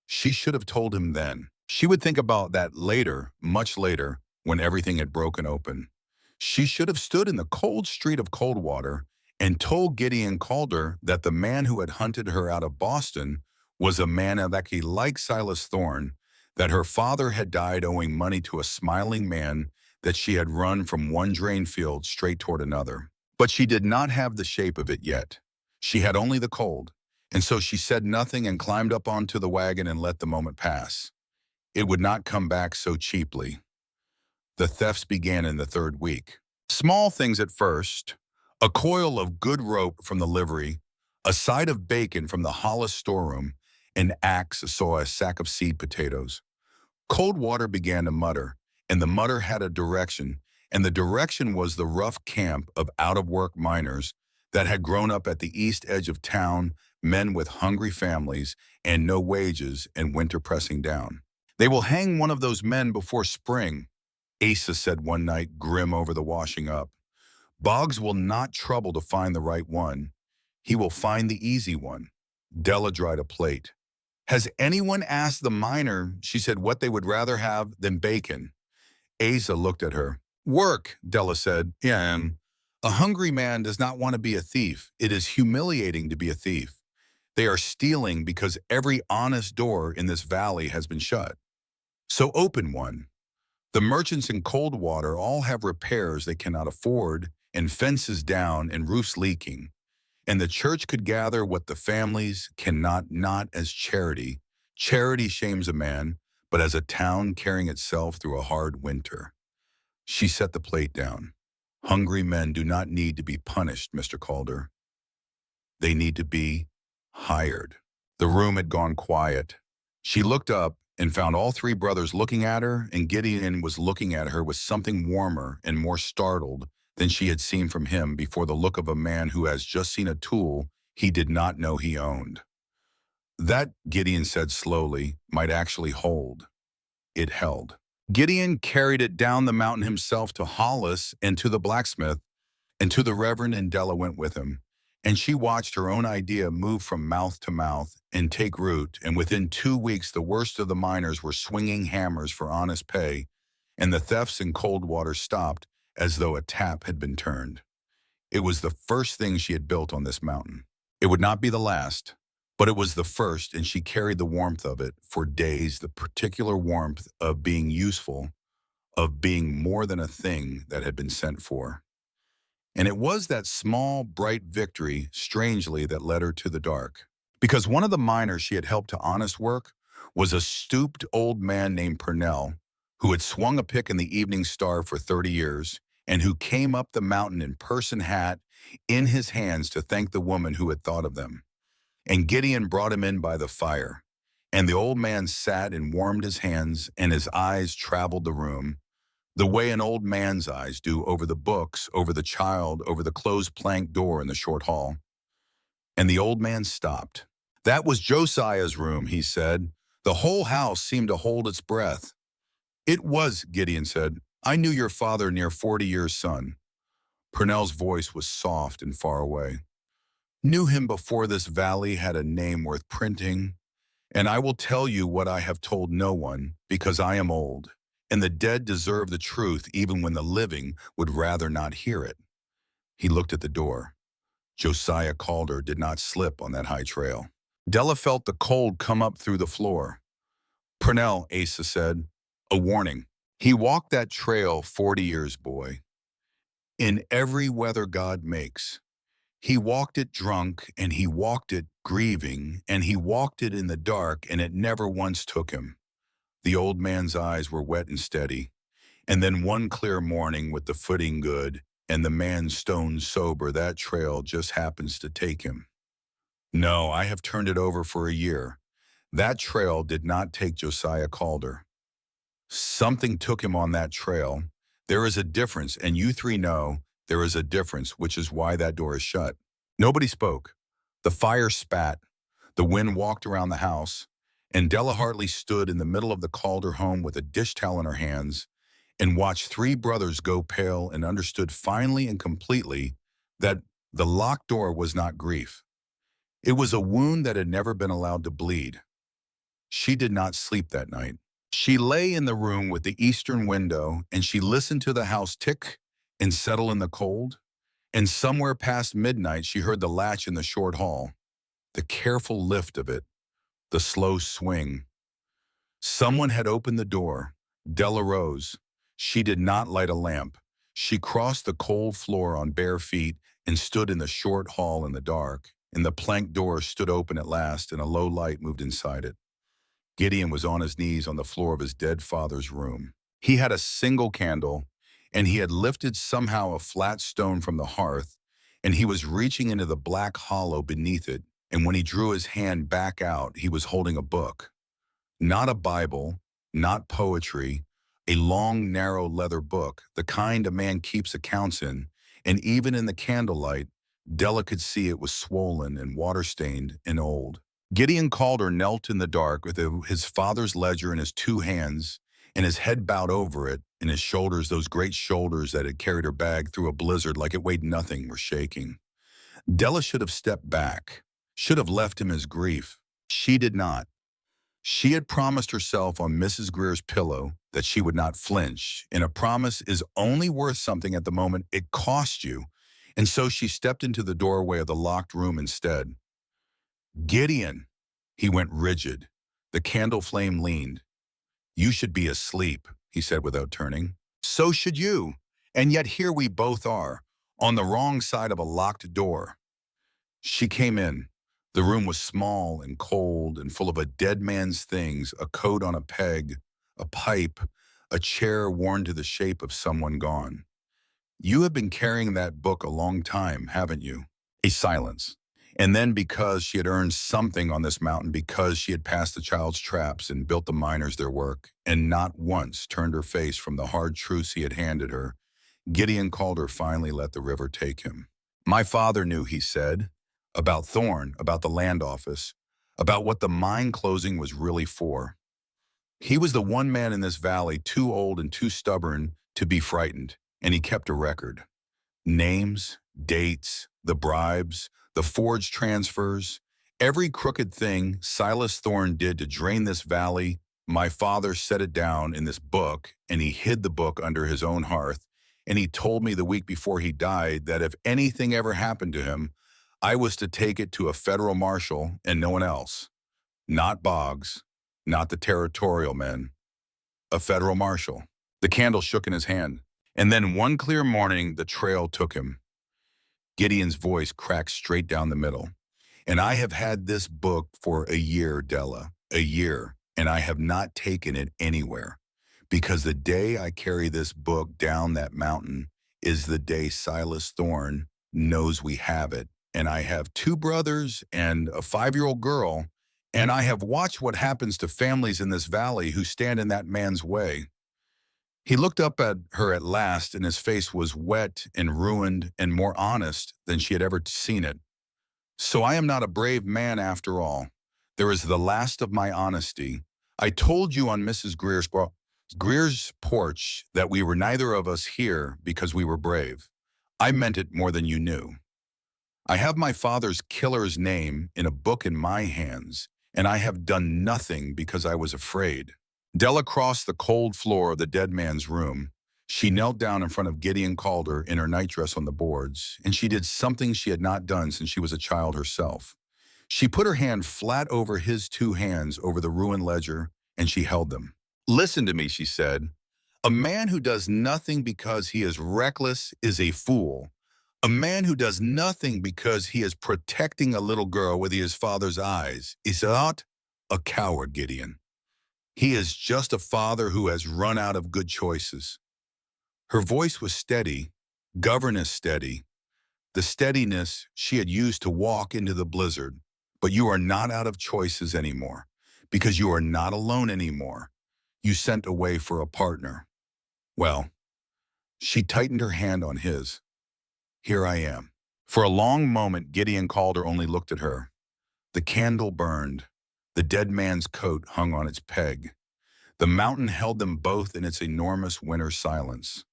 She should have told him then. She would think about that later, much later, when everything had broken open. She should have stood in the cold street of Coldwater and told Gideon Calder that the man who had hunted her out of Boston was a man exactly like Silas Thorne, that her father had died owing money to a smiling man, that she had run from one drain field straight toward another. But she did not have the shape of it yet. She had only the cold, and so she said nothing and climbed up onto the wagon and let the moment pass. It would not come back so cheaply. The thefts began in the third week. Small things at first: a coil of good rope from the livery, a side of bacon from the Hollis storeroom, an axe saw a sack of seed potatoes. Coldwater began to mutter, and the mutter had a direction, and the direction was the rough camp of out-of-work miners that had grown up at the east edge of town, men with hungry families and no wages and winter pressing down. They will hang one of those men before spring, Asa said one night, grim over the washing up. Boggs will not trouble to find the right one. He will find the easy one. Della dried a plate. Has anyone asked the miner, she said, what they would rather have than bacon? Asa looked at her. Work, Della said. Yeah, a hungry man does not want to be a thief. It is humiliating to be a thief. They are stealing because every honest door in this valley has been shut. So open one. The merchants in Coldwater all have repairs they cannot afford, and fences down and roofs leaking. And the church could gather what the families cannot, not as charity. Charity shames a man, but as a town carrying itself through a hard winter. She set the plate down. Hungry men do not need to be punished, Mr. Calder. They need to be hired. The room had gone quiet. She looked up and found all three brothers looking at her, and Gideon was looking at her with something warmer and more startled than she had seen from him before, the look of a man who has just seen a tool he did not know he owned. That, Gideon said slowly, might actually hold. It held. Gideon carried it down the mountain himself to Hollis and to the blacksmith, and to the Reverend, and Della went with him. And she watched her own idea move from mouth to mouth and take root, and within 2 weeks the worst of the miners were swinging hammers for honest pay, and the thefts in Coldwater stopped as though a tap had been turned. It was the first thing she had built on this mountain. It would not be the last, but it was the first, and she carried the warmth of it for days, the particular warmth of being useful, of being more than a thing that had been sent for. And it was that small, bright victory, strangely, that led her to the dark. Because one of the miners she had helped to honest work was a stooped old man named Purnell, who had swung a pick in the Evening Star for 30 years, and who came up the mountain in person hat in his hands to thank the woman who had thought of them. And Gideon brought him in by the fire. And the old man sat and warmed his hands, and his eyes traveled the room, the way an old man's eyes do over the books, over the child, over the closed plank door in the short hall. And the old man stopped. That was Josiah's room, he said. The whole house seemed to hold its breath. It was, Gideon said. I knew your father near 40 years, son. Purnell's voice was soft and far away. Knew him before this valley had a name worth printing. And I will tell you what I have told no one, because I am old, and the dead deserve the truth even when the living would rather not hear it. He looked at the door. Josiah Calder did not slip on that high trail. Della felt the cold come up through the floor. Purnell, Asa said, a warning. He walked that trail 40 years, boy. In every weather God makes. He walked it drunk, and he walked it grieving, and he walked it in the dark, and it never once took him. The old man's eyes were wet and steady. And then one clear morning, with the footing good and the man stone sober, that trail just happens to take him. No, I have turned it over for a year. That trail did not take Josiah Calder. Something took him on that trail. There is a difference, and you three know There is a difference, which is why that door is shut. Nobody spoke. The fire spat. The wind walked around the house, and Della Hartley stood in the middle of the Calder home with a dish towel in her hands and watched three brothers go pale and understood finally and completely that the locked door was not grief. It was a wound that had never been allowed to bleed. She did not sleep that night. She lay in the room with the eastern window and she listened to the house tick and settle in the cold. And somewhere past midnight, she heard the latch in the short hall, the careful lift of it, the slow swing. Someone had opened the door. Della rose. She did not light a lamp. She crossed the cold floor on bare feet and stood in the short hall in the dark. And the plank door stood open at last, and a low light moved inside it. Gideon was on his knees on the floor of his dead father's room. He had a single candle, and he had lifted somehow a flat stone from the hearth, and he was reaching into the black hollow beneath it, and when he drew his hand back out, he was holding a book. Not a Bible, not poetry, a long, narrow leather book, the kind a man keeps accounts in, and even in the candlelight, Della could see it was swollen and water-stained and old. Gideon Calder knelt in the dark with his father's ledger in his two hands and his head bowed over it, and his shoulders, those great shoulders that had carried her bag through a blizzard like it weighed nothing, were shaking. Della should have stepped back, should have left him his grief. She did not. She had promised herself on Mrs. Greer's pillow that she would not flinch, and a promise is only worth something at the moment it costs you, and so she stepped into the doorway of the locked room instead. Gideon! He went rigid. The candle flame leaned. You should be asleep, he said without turning. So should you, and yet here we both are, on the wrong side of a locked door. She came in. The room was small and cold and full of a dead man's things, a coat on a peg, a pipe, a chair worn to the shape of someone gone. You have been carrying that book a long time, haven't you? A silence. And then because she had earned something on this mountain, because she had passed the child's traps and built the miners their work, and not once turned her face from the hard truths he had handed her, Gideon Calder finally let the river take him. My father knew, he said, about Thorne, about the land office, about what the mine closing was really for. He was the one man in this valley too old and too stubborn to be frightened, and he kept a record. Names, dates, the bribes, the forged transfers, every crooked thing Silas Thorne did to drain this valley, my father set it down in this book, and he hid the book under his own hearth, and he told me the week before he died that if anything ever happened to him, I was to take it to a federal marshal and no one else. Not Boggs, not the territorial men, a federal marshal. The candle shook in his hand, and then one clear morning the trail took him. Gideon's voice cracked straight down the middle. And I have had this book for a year, Della, a year, and I have not taken it anywhere. Because the day I carry this book down that mountain is the day Silas Thorne knows we have it. And I have two brothers and a 5-year-old girl, and I have watched what happens to families in this valley who stand in that man's way. He looked up at her at last, and his face was wet and ruined and more honest than she had ever seen it. So I am not a brave man after all. There is the last of my honesty. I told you on Mrs. Greer's porch that we were neither of us here because we were brave. I meant it more than you knew. I have my father's killer's name in a book in my hands, and I have done nothing because I was afraid. Della crossed the cold floor of the dead man's room. She knelt down in front of Gideon Calder in her nightdress on the boards, and she did something she had not done since she was a child herself. She put her hand flat over his two hands over the ruined ledger, and she held them. Listen to me, she said. A man who does nothing because he is reckless is a fool. A man who does nothing because he is protecting a little girl with his father's eyes is not a coward, Gideon. He is just a father who has run out of good choices. Her voice was steady, governess steady, the steadiness she had used to walk into the blizzard. But you are not out of choices anymore, because you are not alone anymore. You sent away for a partner. Well, she tightened her hand on his. Here I am. For a long moment, Gideon Calder only looked at her. The candle burned. The dead man's coat hung on its peg. The mountain held them both in its enormous winter silence.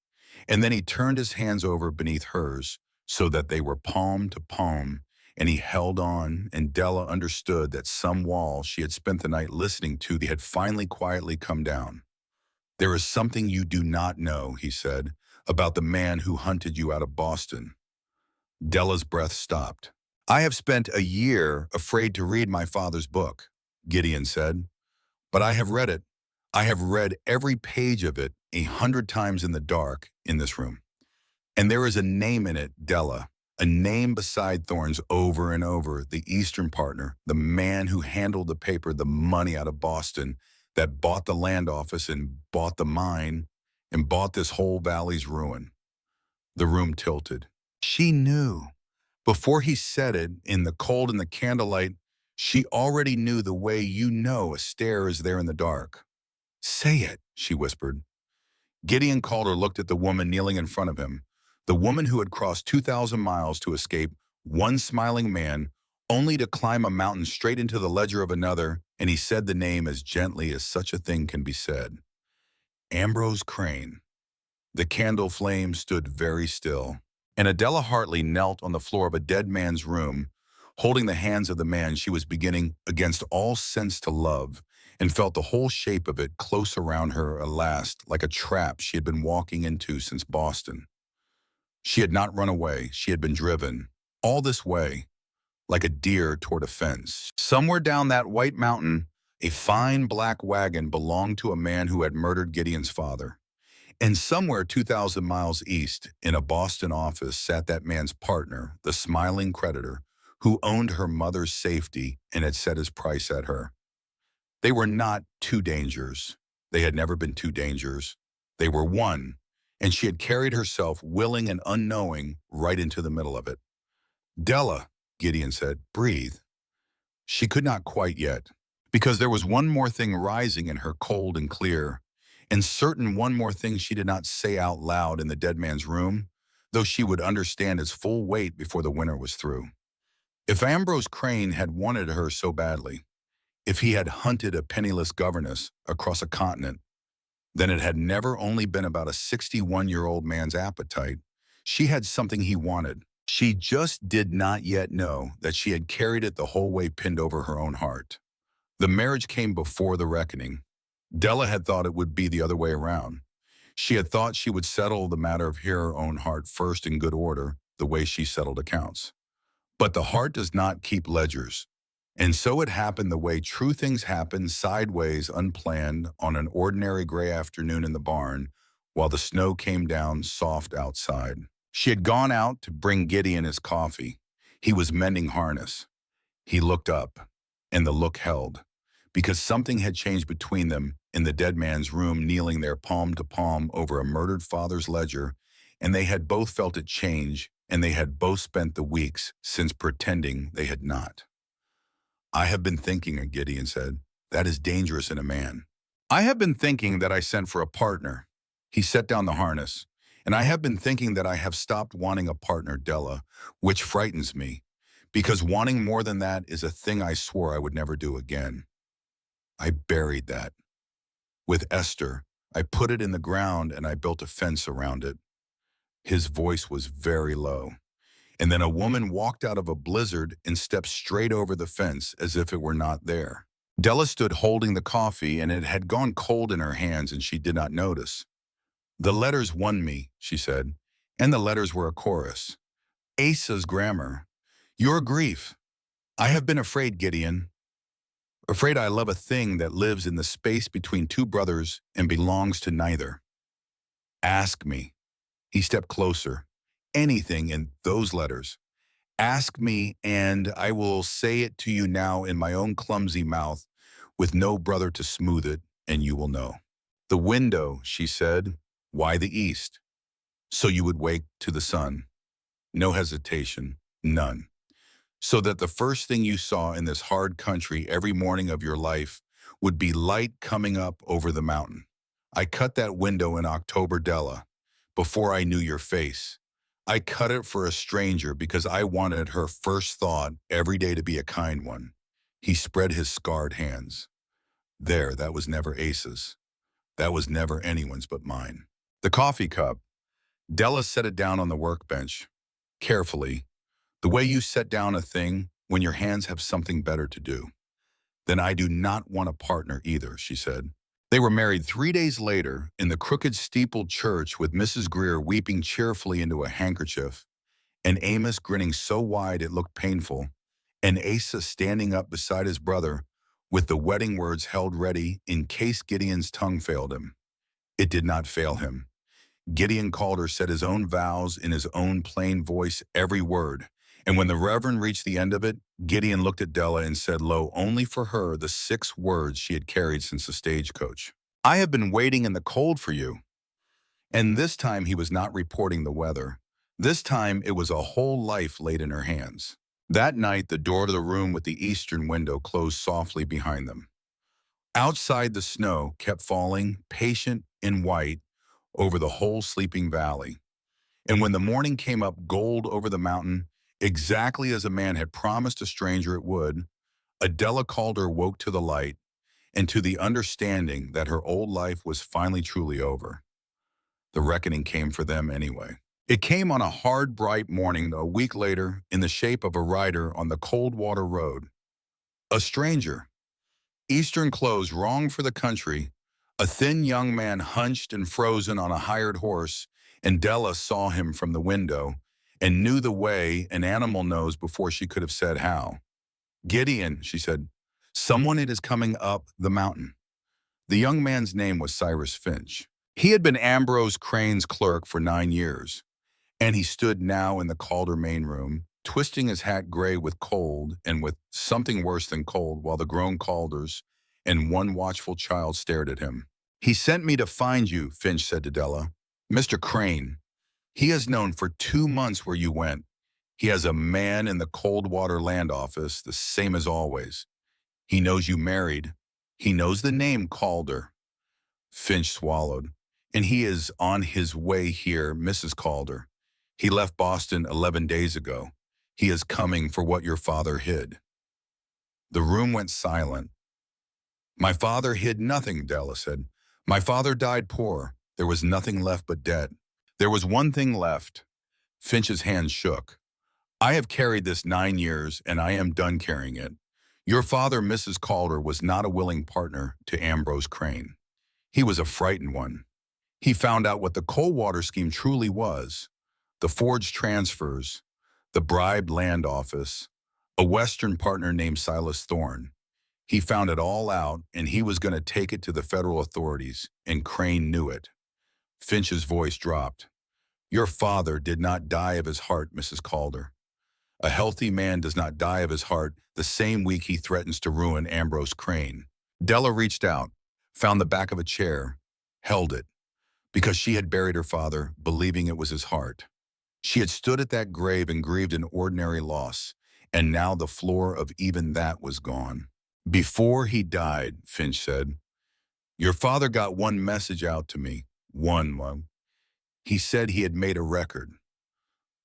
And then he turned his hands over beneath hers so that they were palm to palm, and he held on, and Della understood that some wall she had spent the night listening to had finally quietly come down. There is something you do not know, he said, about the man who hunted you out of Boston. Della's breath stopped. I have spent a year afraid to read my father's book, Gideon said, but I have read it. I have read every page of it 100 times in the dark in this room. And there is a name in it, Della, a name beside Thorne's over and over, the Eastern partner, the man who handled the paper, the money out of Boston, that bought the land office and bought the mine and bought this whole valley's ruin. The room tilted. She knew. Before he said it, in the cold and the candlelight, she already knew the way you know a stare is there in the dark. Say it, she whispered. Gideon Calder looked at the woman kneeling in front of him, the woman who had crossed 2,000 miles to escape one smiling man, only to climb a mountain straight into the ledger of another, and he said the name as gently as such a thing can be said. Ambrose Crane. The candle flame stood very still, and Adela Hartley knelt on the floor of a dead man's room, holding the hands of the man she was beginning against all sense to love, and felt the whole shape of it close around her at last, like a trap she had been walking into since Boston. She had not run away, she had been driven, all this way, like a deer toward a fence. Somewhere down that white mountain, a fine black wagon belonged to a man who had murdered Gideon's father. And somewhere 2,000 miles east, in a Boston office, sat that man's partner, the smiling creditor, who owned her mother's safety and had set his price at her. They were not two dangers. They had never been two dangers. They were one, and she had carried herself, willing and unknowing, right into the middle of it. Della, Gideon said, breathe. She could not quite yet, because there was one more thing rising in her cold and clear, and certain one more thing she did not say out loud in the dead man's room, though she would understand its full weight before the winter was through. If Ambrose Crane had wanted her so badly, if he had hunted a penniless governess across a continent, then it had never only been about a 61-year-old man's appetite. She had something he wanted. She just did not yet know that she had carried it the whole way pinned over her own heart. The marriage came before the reckoning. Della had thought it would be the other way around. She had thought she would settle the matter of her own heart first in good order, the way she settled accounts. But the heart does not keep ledgers. And so it happened the way true things happen, sideways, unplanned, on an ordinary gray afternoon in the barn, while the snow came down soft outside. She had gone out to bring Gideon his coffee. He was mending harness. He looked up, and the look held, because something had changed between them in the dead man's room, kneeling there palm to palm over a murdered father's ledger, and they had both felt it change, and they had both spent the weeks since pretending they had not. I have been thinking, Gideon said, that is dangerous in a man. I have been thinking that I sent for a partner. He set down the harness. And I have been thinking that I have stopped wanting a partner, Della, which frightens me, because wanting more than that is a thing I swore I would never do again. I buried that. With Esther, I put it in the ground and I built a fence around it. His voice was very low. And then a woman walked out of a blizzard and stepped straight over the fence as if it were not there. Della stood holding the coffee, and it had gone cold in her hands, and she did not notice. The letters won me, she said, and the letters were a chorus. Asa's grammar. Your grief. I have been afraid, Gideon. Afraid I love a thing that lives in the space between two brothers and belongs to neither. Ask me. He stepped closer. Anything in those letters. Ask me, and I will say it to you now in my own clumsy mouth, with no brother to smooth it, and you will know. The window, she said. Why the east? So you would wake to the sun. No hesitation, none. So that the first thing you saw in this hard country every morning of your life would be light coming up over the mountain. I cut that window in October, Della, before I knew your face. I cut it for a stranger because I wanted her first thought every day to be a kind one. He spread his scarred hands. There, that was never Ace's. That was never anyone's but mine. The coffee cup. Della set it down on the workbench. Carefully, the way you set down a thing when your hands have something better to do. Then I do not want a partner either, she said. They were married 3 days later in the crooked steepled church with Mrs. Greer weeping cheerfully into a handkerchief, and Amos grinning so wide it looked painful, and Asa standing up beside his brother with the wedding words held ready in case Gideon's tongue failed him. It did not fail him. Gideon Calder said his own vows in his own plain voice every word, and when the Reverend reached the end of it, Gideon looked at Della and said low only for her the 6 words she had carried since the stagecoach. I have been waiting in the cold for you. And this time he was not reporting the weather. This time it was a whole life laid in her hands. That night the door to the room with the eastern window closed softly behind them. Outside the snow kept falling, patient in white, over the whole sleeping valley. And when the morning came up gold over the mountain, exactly as a man had promised a stranger it would, Adela Calder woke to the light and to the understanding that her old life was finally truly over. The reckoning came for them anyway. It came on a hard, bright morning a week later in the shape of a rider on the Coldwater Road. A stranger, Eastern clothes wrong for the country, a thin young man hunched and frozen on a hired horse, and Della saw him from the window and knew the way an animal knows before she could have said how. Gideon, she said, someone it is coming up the mountain. The young man's name was Cyrus Finch. He had been Ambrose Crane's clerk for 9 years, and he stood now in the Calder main room, twisting his hat gray with cold and with something worse than cold while the grown Calders and one watchful child stared at him. He sent me to find you, Finch said to Della. Mr. Crane, he has known for 2 months where you went. He has a man in the Coldwater Land Office, the same as always. He knows you married. He knows the name Calder. Finch swallowed. And he is on his way here, Mrs. Calder. He left Boston 11 days ago. He is coming for what your father hid. The room went silent. My father hid nothing, Della said. My father died poor. There was nothing left but debt. There was one thing left. Finch's hand shook. I have carried this 9 years, and I am done carrying it. Your father, Mrs. Calder, was not a willing partner to Ambrose Crane. He was a frightened one. He found out what the Coldwater scheme truly was, the forged transfers, the bribed land office, a Western partner named Silas Thorne. He found it all out, and he was going to take it to the federal authorities, and Crane knew it. Finch's voice dropped. Your father did not die of his heart, Mrs. Calder. A healthy man does not die of his heart the same week he threatens to ruin Ambrose Crane. Della reached out, found the back of a chair, held it, because she had buried her father, believing it was his heart. She had stood at that grave and grieved an ordinary loss, and now the floor of even that was gone. Before he died, Finch said, your father got one message out to me, one. He said he had made a record.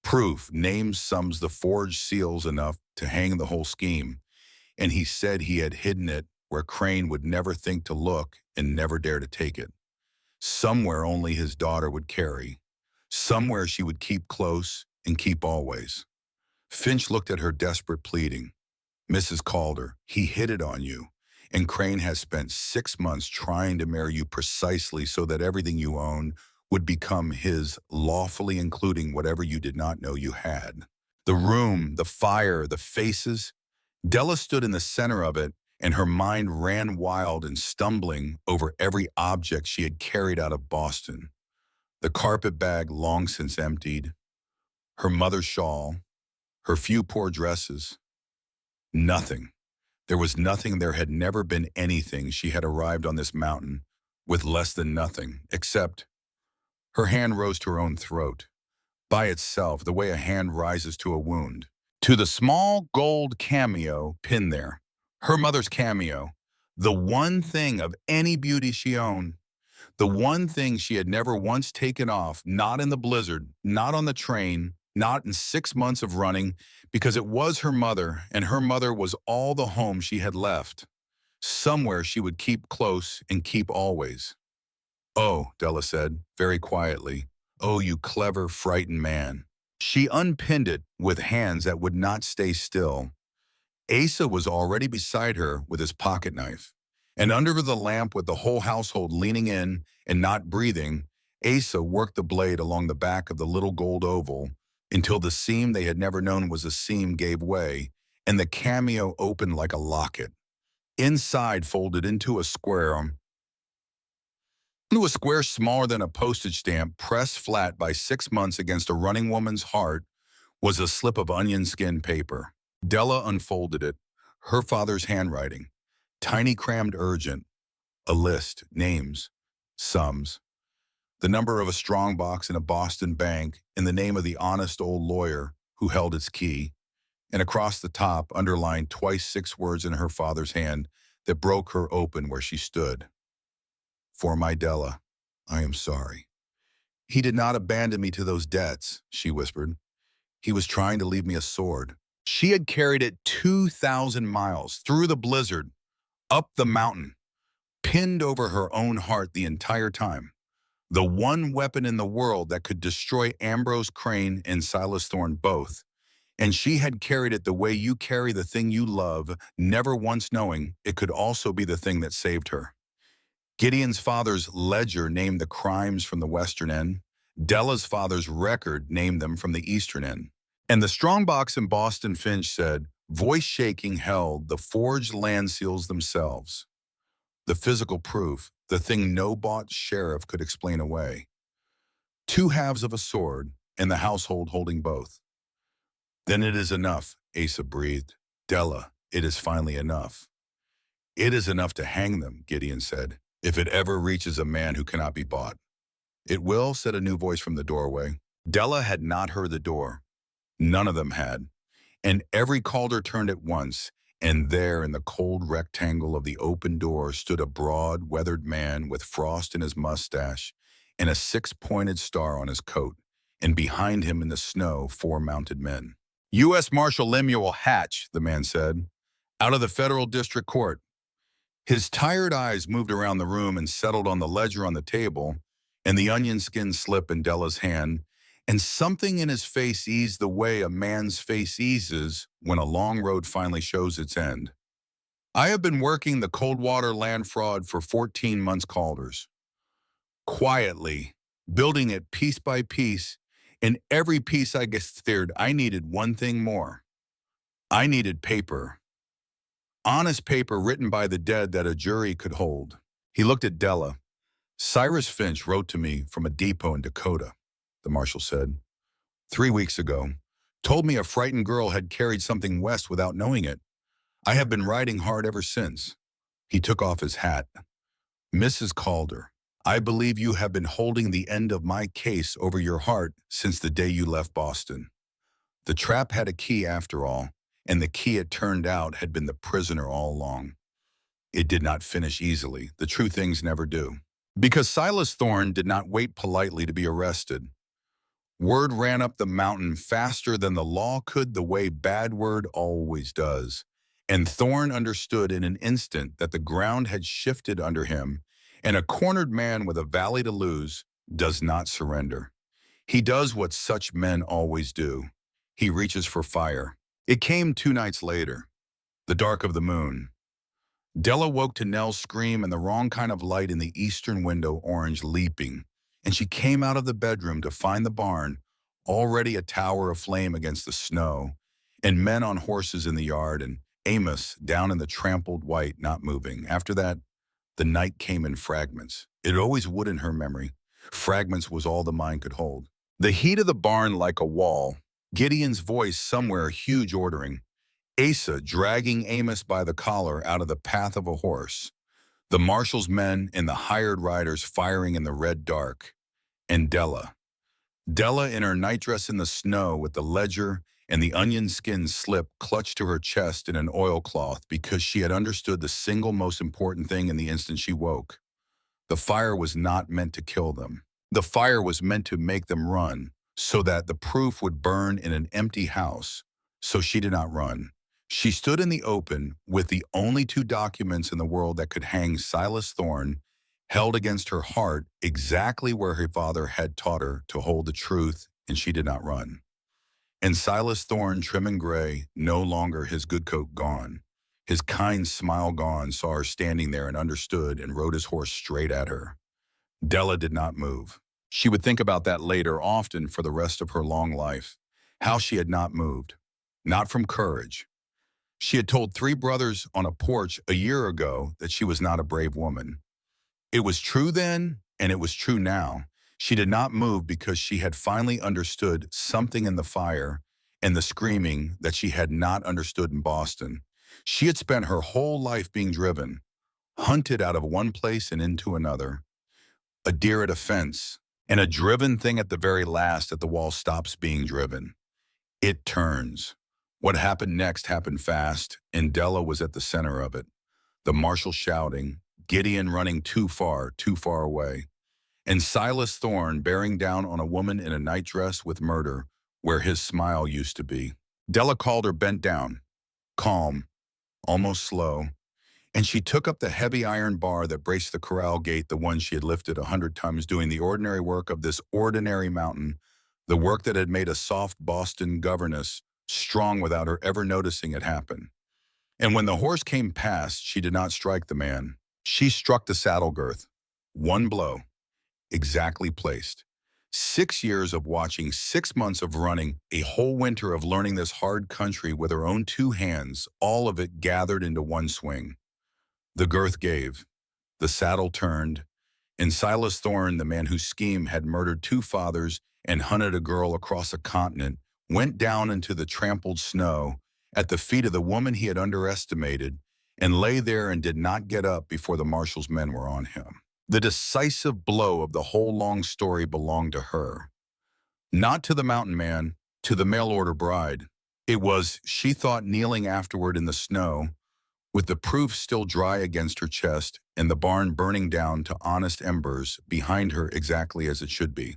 Proof, names, sums, the forged seals enough to hang the whole scheme, and he said he had hidden it where Crane would never think to look and never dare to take it. Somewhere only his daughter would carry. Somewhere she would keep close and keep always. Finch looked at her desperate pleading. Mrs. Calder, he hid it on you, and Crane has spent 6 months trying to marry you precisely so that everything you own would become his, lawfully including whatever you did not know you had. The room, the fire, the faces. Della stood in the center of it, and her mind ran wild and stumbling over every object she had carried out of Boston. The carpet bag long since emptied, her mother's shawl, her few poor dresses. Nothing. There was nothing, there had never been anything. She had arrived on this mountain with less than nothing, except her hand rose to her own throat, by itself, the way a hand rises to a wound, to the small gold cameo pinned there. Her mother's cameo, the one thing of any beauty she owned, the one thing she had never once taken off, not in the blizzard, not on the train, not in 6 months of running, because it was her mother, and her mother was all the home she had left. Somewhere she would keep close and keep always. "Oh," Della said, very quietly. "Oh, you clever, frightened man." She unpinned it with hands that would not stay still. Asa was already beside her with his pocket knife. And under the lamp with the whole household leaning in and not breathing, Asa worked the blade along the back of the little gold oval until the seam they had never known was a seam gave way and the cameo opened like a locket. Inside folded into a square smaller than a postage stamp, pressed flat by 6 months against a running woman's heart, was a slip of onion skin paper. Della unfolded it, her father's handwriting, tiny, crammed, urgent, a list, names, sums, the number of a strong box in a Boston bank, and the name of the honest old lawyer who held its key, and across the top, underlined twice 6 words in her father's hand that broke her open where she stood. "For my Della, I am sorry. He did not abandon me to those debts," she whispered. "He was trying to leave me a sword." She had carried it 2,000 miles, through the blizzard, up the mountain, pinned over her own heart the entire time. The one weapon in the world that could destroy Ambrose Crane and Silas Thorne both. And she had carried it the way you carry the thing you love, never once knowing it could also be the thing that saved her. Gideon's father's ledger named the crimes from the western end. Della's father's record named them from the eastern end. And the strongbox in Boston Finch said, voice shaking, held the forged land seals themselves. The physical proof, the thing no bought sheriff could explain away. 2 halves of a sword, and the household holding both. "Then it is enough," Asa breathed. "Della, it is finally enough." "It is enough to hang them," Gideon said, "if it ever reaches a man who cannot be bought." "It will," said a new voice from the doorway. Della had not heard the door. None of them had. And every Calder turned at once, and there in the cold rectangle of the open door stood a broad, weathered man with frost in his mustache and a 6-pointed star on his coat, and behind him in the snow 4 mounted men. "U.S. Marshal Lemuel Hatch," the man said, "out of the Federal District Court." His tired eyes moved around the room and settled on the ledger on the table, and the onion skin slip in Della's hand, and something in his face eased the way a man's face eases when a long road finally shows its end. "I have been working the Coldwater land fraud for 14 months, Calders. Quietly, building it piece by piece, and every piece I gathered, I needed one thing more. I needed paper. Honest paper written by the dead that a jury could hold." He looked at Della. "Cyrus Finch wrote to me from a depot in Dakota," the marshal said. 3 weeks ago. Told me a frightened girl had carried something west without knowing it. I have been riding hard ever since." He took off his hat. "Mrs. Calder, I believe you have been holding the end of my case over your heart since the day you left Boston. The trap had a key after all, and the key, it turned out, had been the prisoner all along. It did not finish easily. The true things never do. Because Silas Thorne did not wait politely to be arrested. Word ran up the mountain faster than the law could, the way bad word always does. And Thorne understood in an instant that the ground had shifted under him, and a cornered man with a valley to lose does not surrender. He does what such men always do. He reaches for fire. It came 2 nights later, the dark of the moon. Della woke to Nell's scream and the wrong kind of light in the eastern window, orange leaping, and she came out of the bedroom to find the barn already a tower of flame against the snow, and men on horses in the yard, and Amos down in the trampled white, not moving. After that, the night came in fragments. It always would in her memory. Fragments was all the mind could hold. The heat of the barn like a wall. Gideon's voice somewhere huge ordering. Asa dragging Amos by the collar out of the path of a horse. The marshal's men and the hired riders firing in the red dark. And Della. Della in her nightdress in the snow with the ledger and the onion skin slip clutched to her chest in an oilcloth because she had understood the single most important thing in the instant she woke. The fire was not meant to kill them. The fire was meant to make them run, so that the proof would burn in an empty house. So she did not run. She stood in the open with the only two documents in the world that could hang Silas Thorne, held against her heart exactly where her father had taught her to hold the truth, and she did not run. And Silas Thorne, trim and gray, no longer his good coat gone, his kind smile gone, saw her standing there and understood and rode his horse straight at her. Della did not move. She would think about that later often for the rest of her long life, how she had not moved. Not from courage. She had told three brothers on a porch a year ago that she was not a brave woman. It was true then, and it was true now. She did not move because she had finally understood something in the fire and the screaming that she had not understood in Boston. She had spent her whole life being driven, hunted out of one place and into another, a deer at a fence, and a driven thing at the very last that the wall stops being driven. It turns. What happened next happened fast, and Della was at the center of it. The marshal shouting, Gideon running too far away, and Silas Thorne bearing down on a woman in a nightdress with murder where his smile used to be. Della called her bent down, calm, almost slow, and she took up the heavy iron bar that braced the corral gate, the one she had lifted 100 times, doing the ordinary work of this ordinary mountain, the work that had made a soft Boston governess strong without her ever noticing it happen. And when the horse came past, she did not strike the man. She struck the saddle girth. One blow, exactly placed. 6 years of watching, 6 months of running, a whole winter of learning this hard country with her own two hands, all of it gathered into one swing. The girth gave, the saddle turned, and Silas Thorne, the man whose scheme had murdered two fathers and hunted a girl across a continent, went down into the trampled snow at the feet of the woman he had underestimated and lay there and did not get up before the marshal's men were on him. The decisive blow of the whole long story belonged to her. Not to the mountain man, to the mail-order bride. It was, she thought, kneeling afterward in the snow, with the proof still dry against her chest and the barn burning down to honest embers behind her exactly as it should be.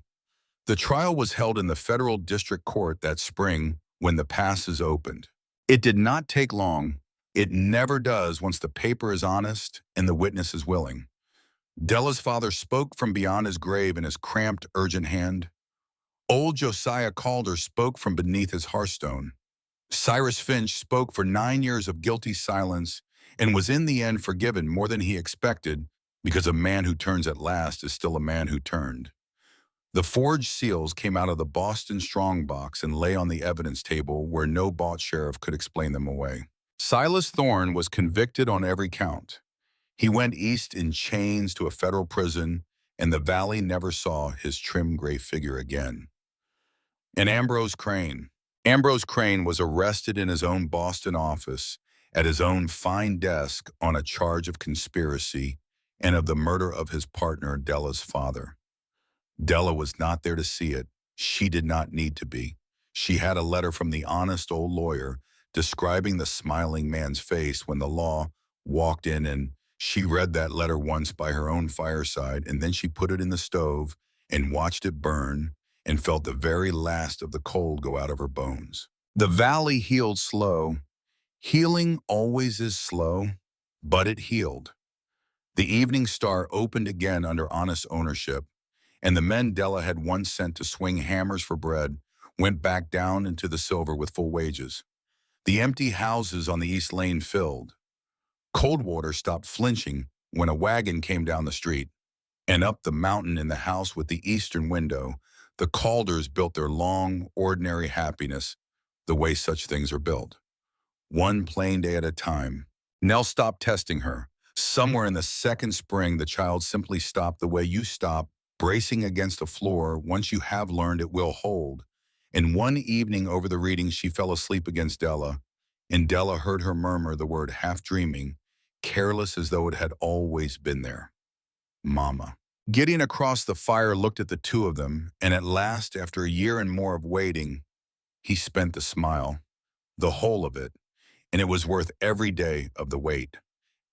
The trial was held in the federal district court that spring when the passes opened. It did not take long. It never does once the paper is honest and the witness is willing. Della's father spoke from beyond his grave in his cramped, urgent hand. Old Josiah Calder spoke from beneath his hearthstone. Cyrus Finch spoke for 9 years of guilty silence and was in the end forgiven more than he expected, because a man who turns at last is still a man who turned. The forged seals came out of the Boston strongbox and lay on the evidence table where no bought sheriff could explain them away. Silas Thorne was convicted on every count. He went east in chains to a federal prison, and the valley never saw his trim gray figure again. And Ambrose Crane. Ambrose Crane was arrested in his own Boston office at his own fine desk on a charge of conspiracy and of the murder of his partner, Della's father. Della was not there to see it. She did not need to be. She had a letter from the honest old lawyer describing the smiling man's face when the law walked in, and she read that letter once by her own fireside, and then she put it in the stove and watched it burn and felt the very last of the cold go out of her bones. The valley healed slow. Healing always is slow, but it healed. The Evening Star opened again under honest ownership, and the men Della had once sent to swing hammers for bread went back down into the silver with full wages. The empty houses on the East Lane filled. Coldwater stopped flinching when a wagon came down the street, and up the mountain in the house with the eastern window, the Calders built their long, ordinary happiness the way such things are built. One plain day at a time. Nell stopped testing her. Somewhere in the second spring, the child simply stopped the way you stop, bracing against a floor once you have learned it will hold. And one evening over the reading, she fell asleep against Della, and Della heard her murmur the word half dreaming, careless as though it had always been there. Mama. Gideon across the fire looked at the two of them, and at last, after a year and more of waiting, he spent the smile, the whole of it, and it was worth every day of the wait.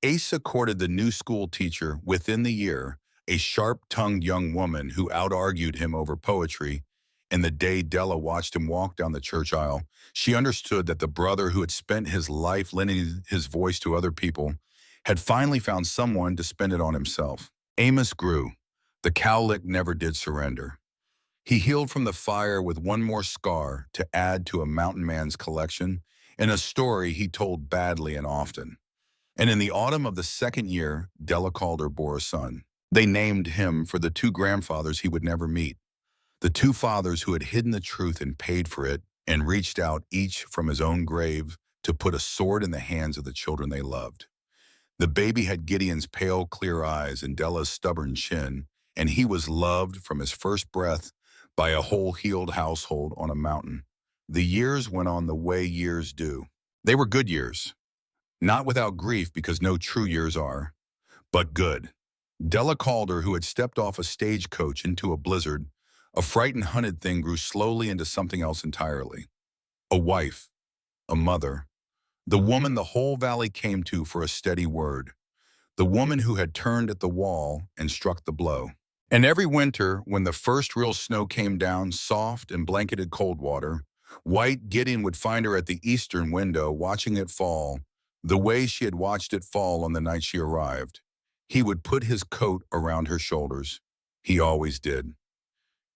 Asa courted the new school teacher within the year, a sharp-tongued young woman who out-argued him over poetry And the day Della watched him walk down the church aisle, she understood that the brother who had spent his life lending his voice to other people had finally found someone to spend it on himself. Amos grew. The cowlick never did surrender. He healed from the fire with one more scar to add to a mountain man's collection, and a story he told badly and often. And in the autumn of the second year, Della Calder bore a son. They named him for the two grandfathers he would never meet, the two fathers who had hidden the truth and paid for it and reached out each from his own grave to put a sword in the hands of the children they loved. The baby had Gideon's pale, clear eyes and Della's stubborn chin, and he was loved from his first breath by a whole healed household on a mountain. The years went on the way years do. They were good years, not without grief because no true years are, but good. Della Calder, who had stepped off a stagecoach into a blizzard, a frightened hunted thing, grew slowly into something else entirely. A wife, a mother, the woman the whole valley came to for a steady word, the woman who had turned at the wall and struck the blow. And every winter, when the first real snow came down, soft and blanketed cold water, white Gideon would find her at the eastern window watching it fall, the way she had watched it fall on the night she arrived. He would put his coat around her shoulders. He always did.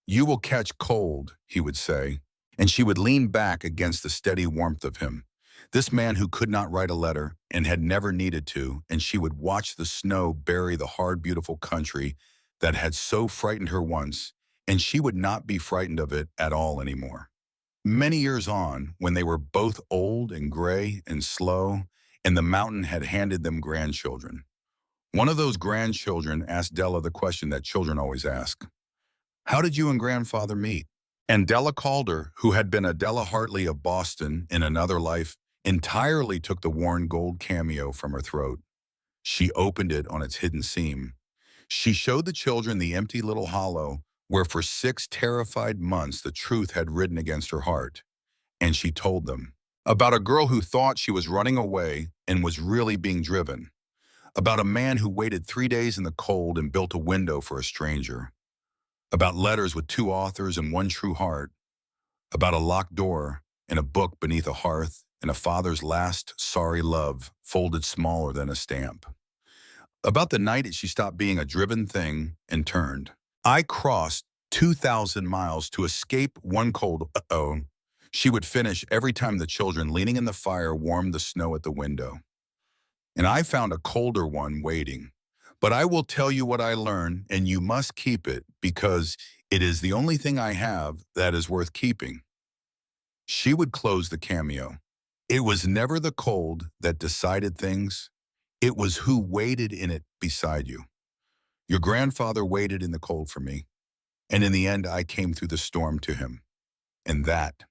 "You will catch cold," he would say, and she would lean back against the steady warmth of him. This man who could not write a letter and had never needed to, and she would watch the snow bury the hard, beautiful country that had so frightened her once, and she would not be frightened of it at all anymore. Many years on, when they were both old and gray and slow, and the mountain had handed them grandchildren. One of those grandchildren asked Della the question that children always ask. "How did you and grandfather meet?" And Della Calder, who had been a Della Hartley of Boston in another life, entirely took the worn gold cameo from her throat. She opened it on its hidden seam. She showed the children the empty little hollow where for 6 terrified months the truth had ridden against her heart. And she told them about a girl who thought she was running away and was really being driven, about a man who waited 3 days in the cold and built a window for a stranger, about letters with 2 authors and 1 true heart, about a locked door and a book beneath a hearth and a father's last sorry love folded smaller than a stamp. About the night she stopped being a driven thing and turned. "I crossed 2,000 miles to escape one cold uh-oh," she would finish every time the children leaning in the fire warmed the snow at the window. "And I found a colder one waiting. But I will tell you what I learned, and you must keep it because it is the only thing I have that is worth keeping." She would close the cameo. "It was never the cold that decided things. It was who waited in it beside you. Your grandfather waited in the cold for me, and in the end I came through the storm to him. And that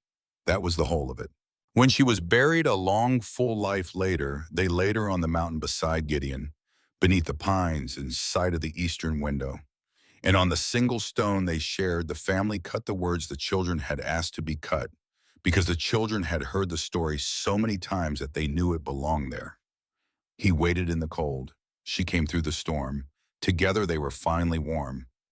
was the whole of it." When she was buried a long, full life later, they laid her on the mountain beside Gideon, beneath the pines in sight of the eastern window. And on the single stone they shared, the family cut the words the children had asked to be cut, because the children had heard the story so many times that they knew it belonged there. He waited in the cold. She came through the storm. Together they were finally warm.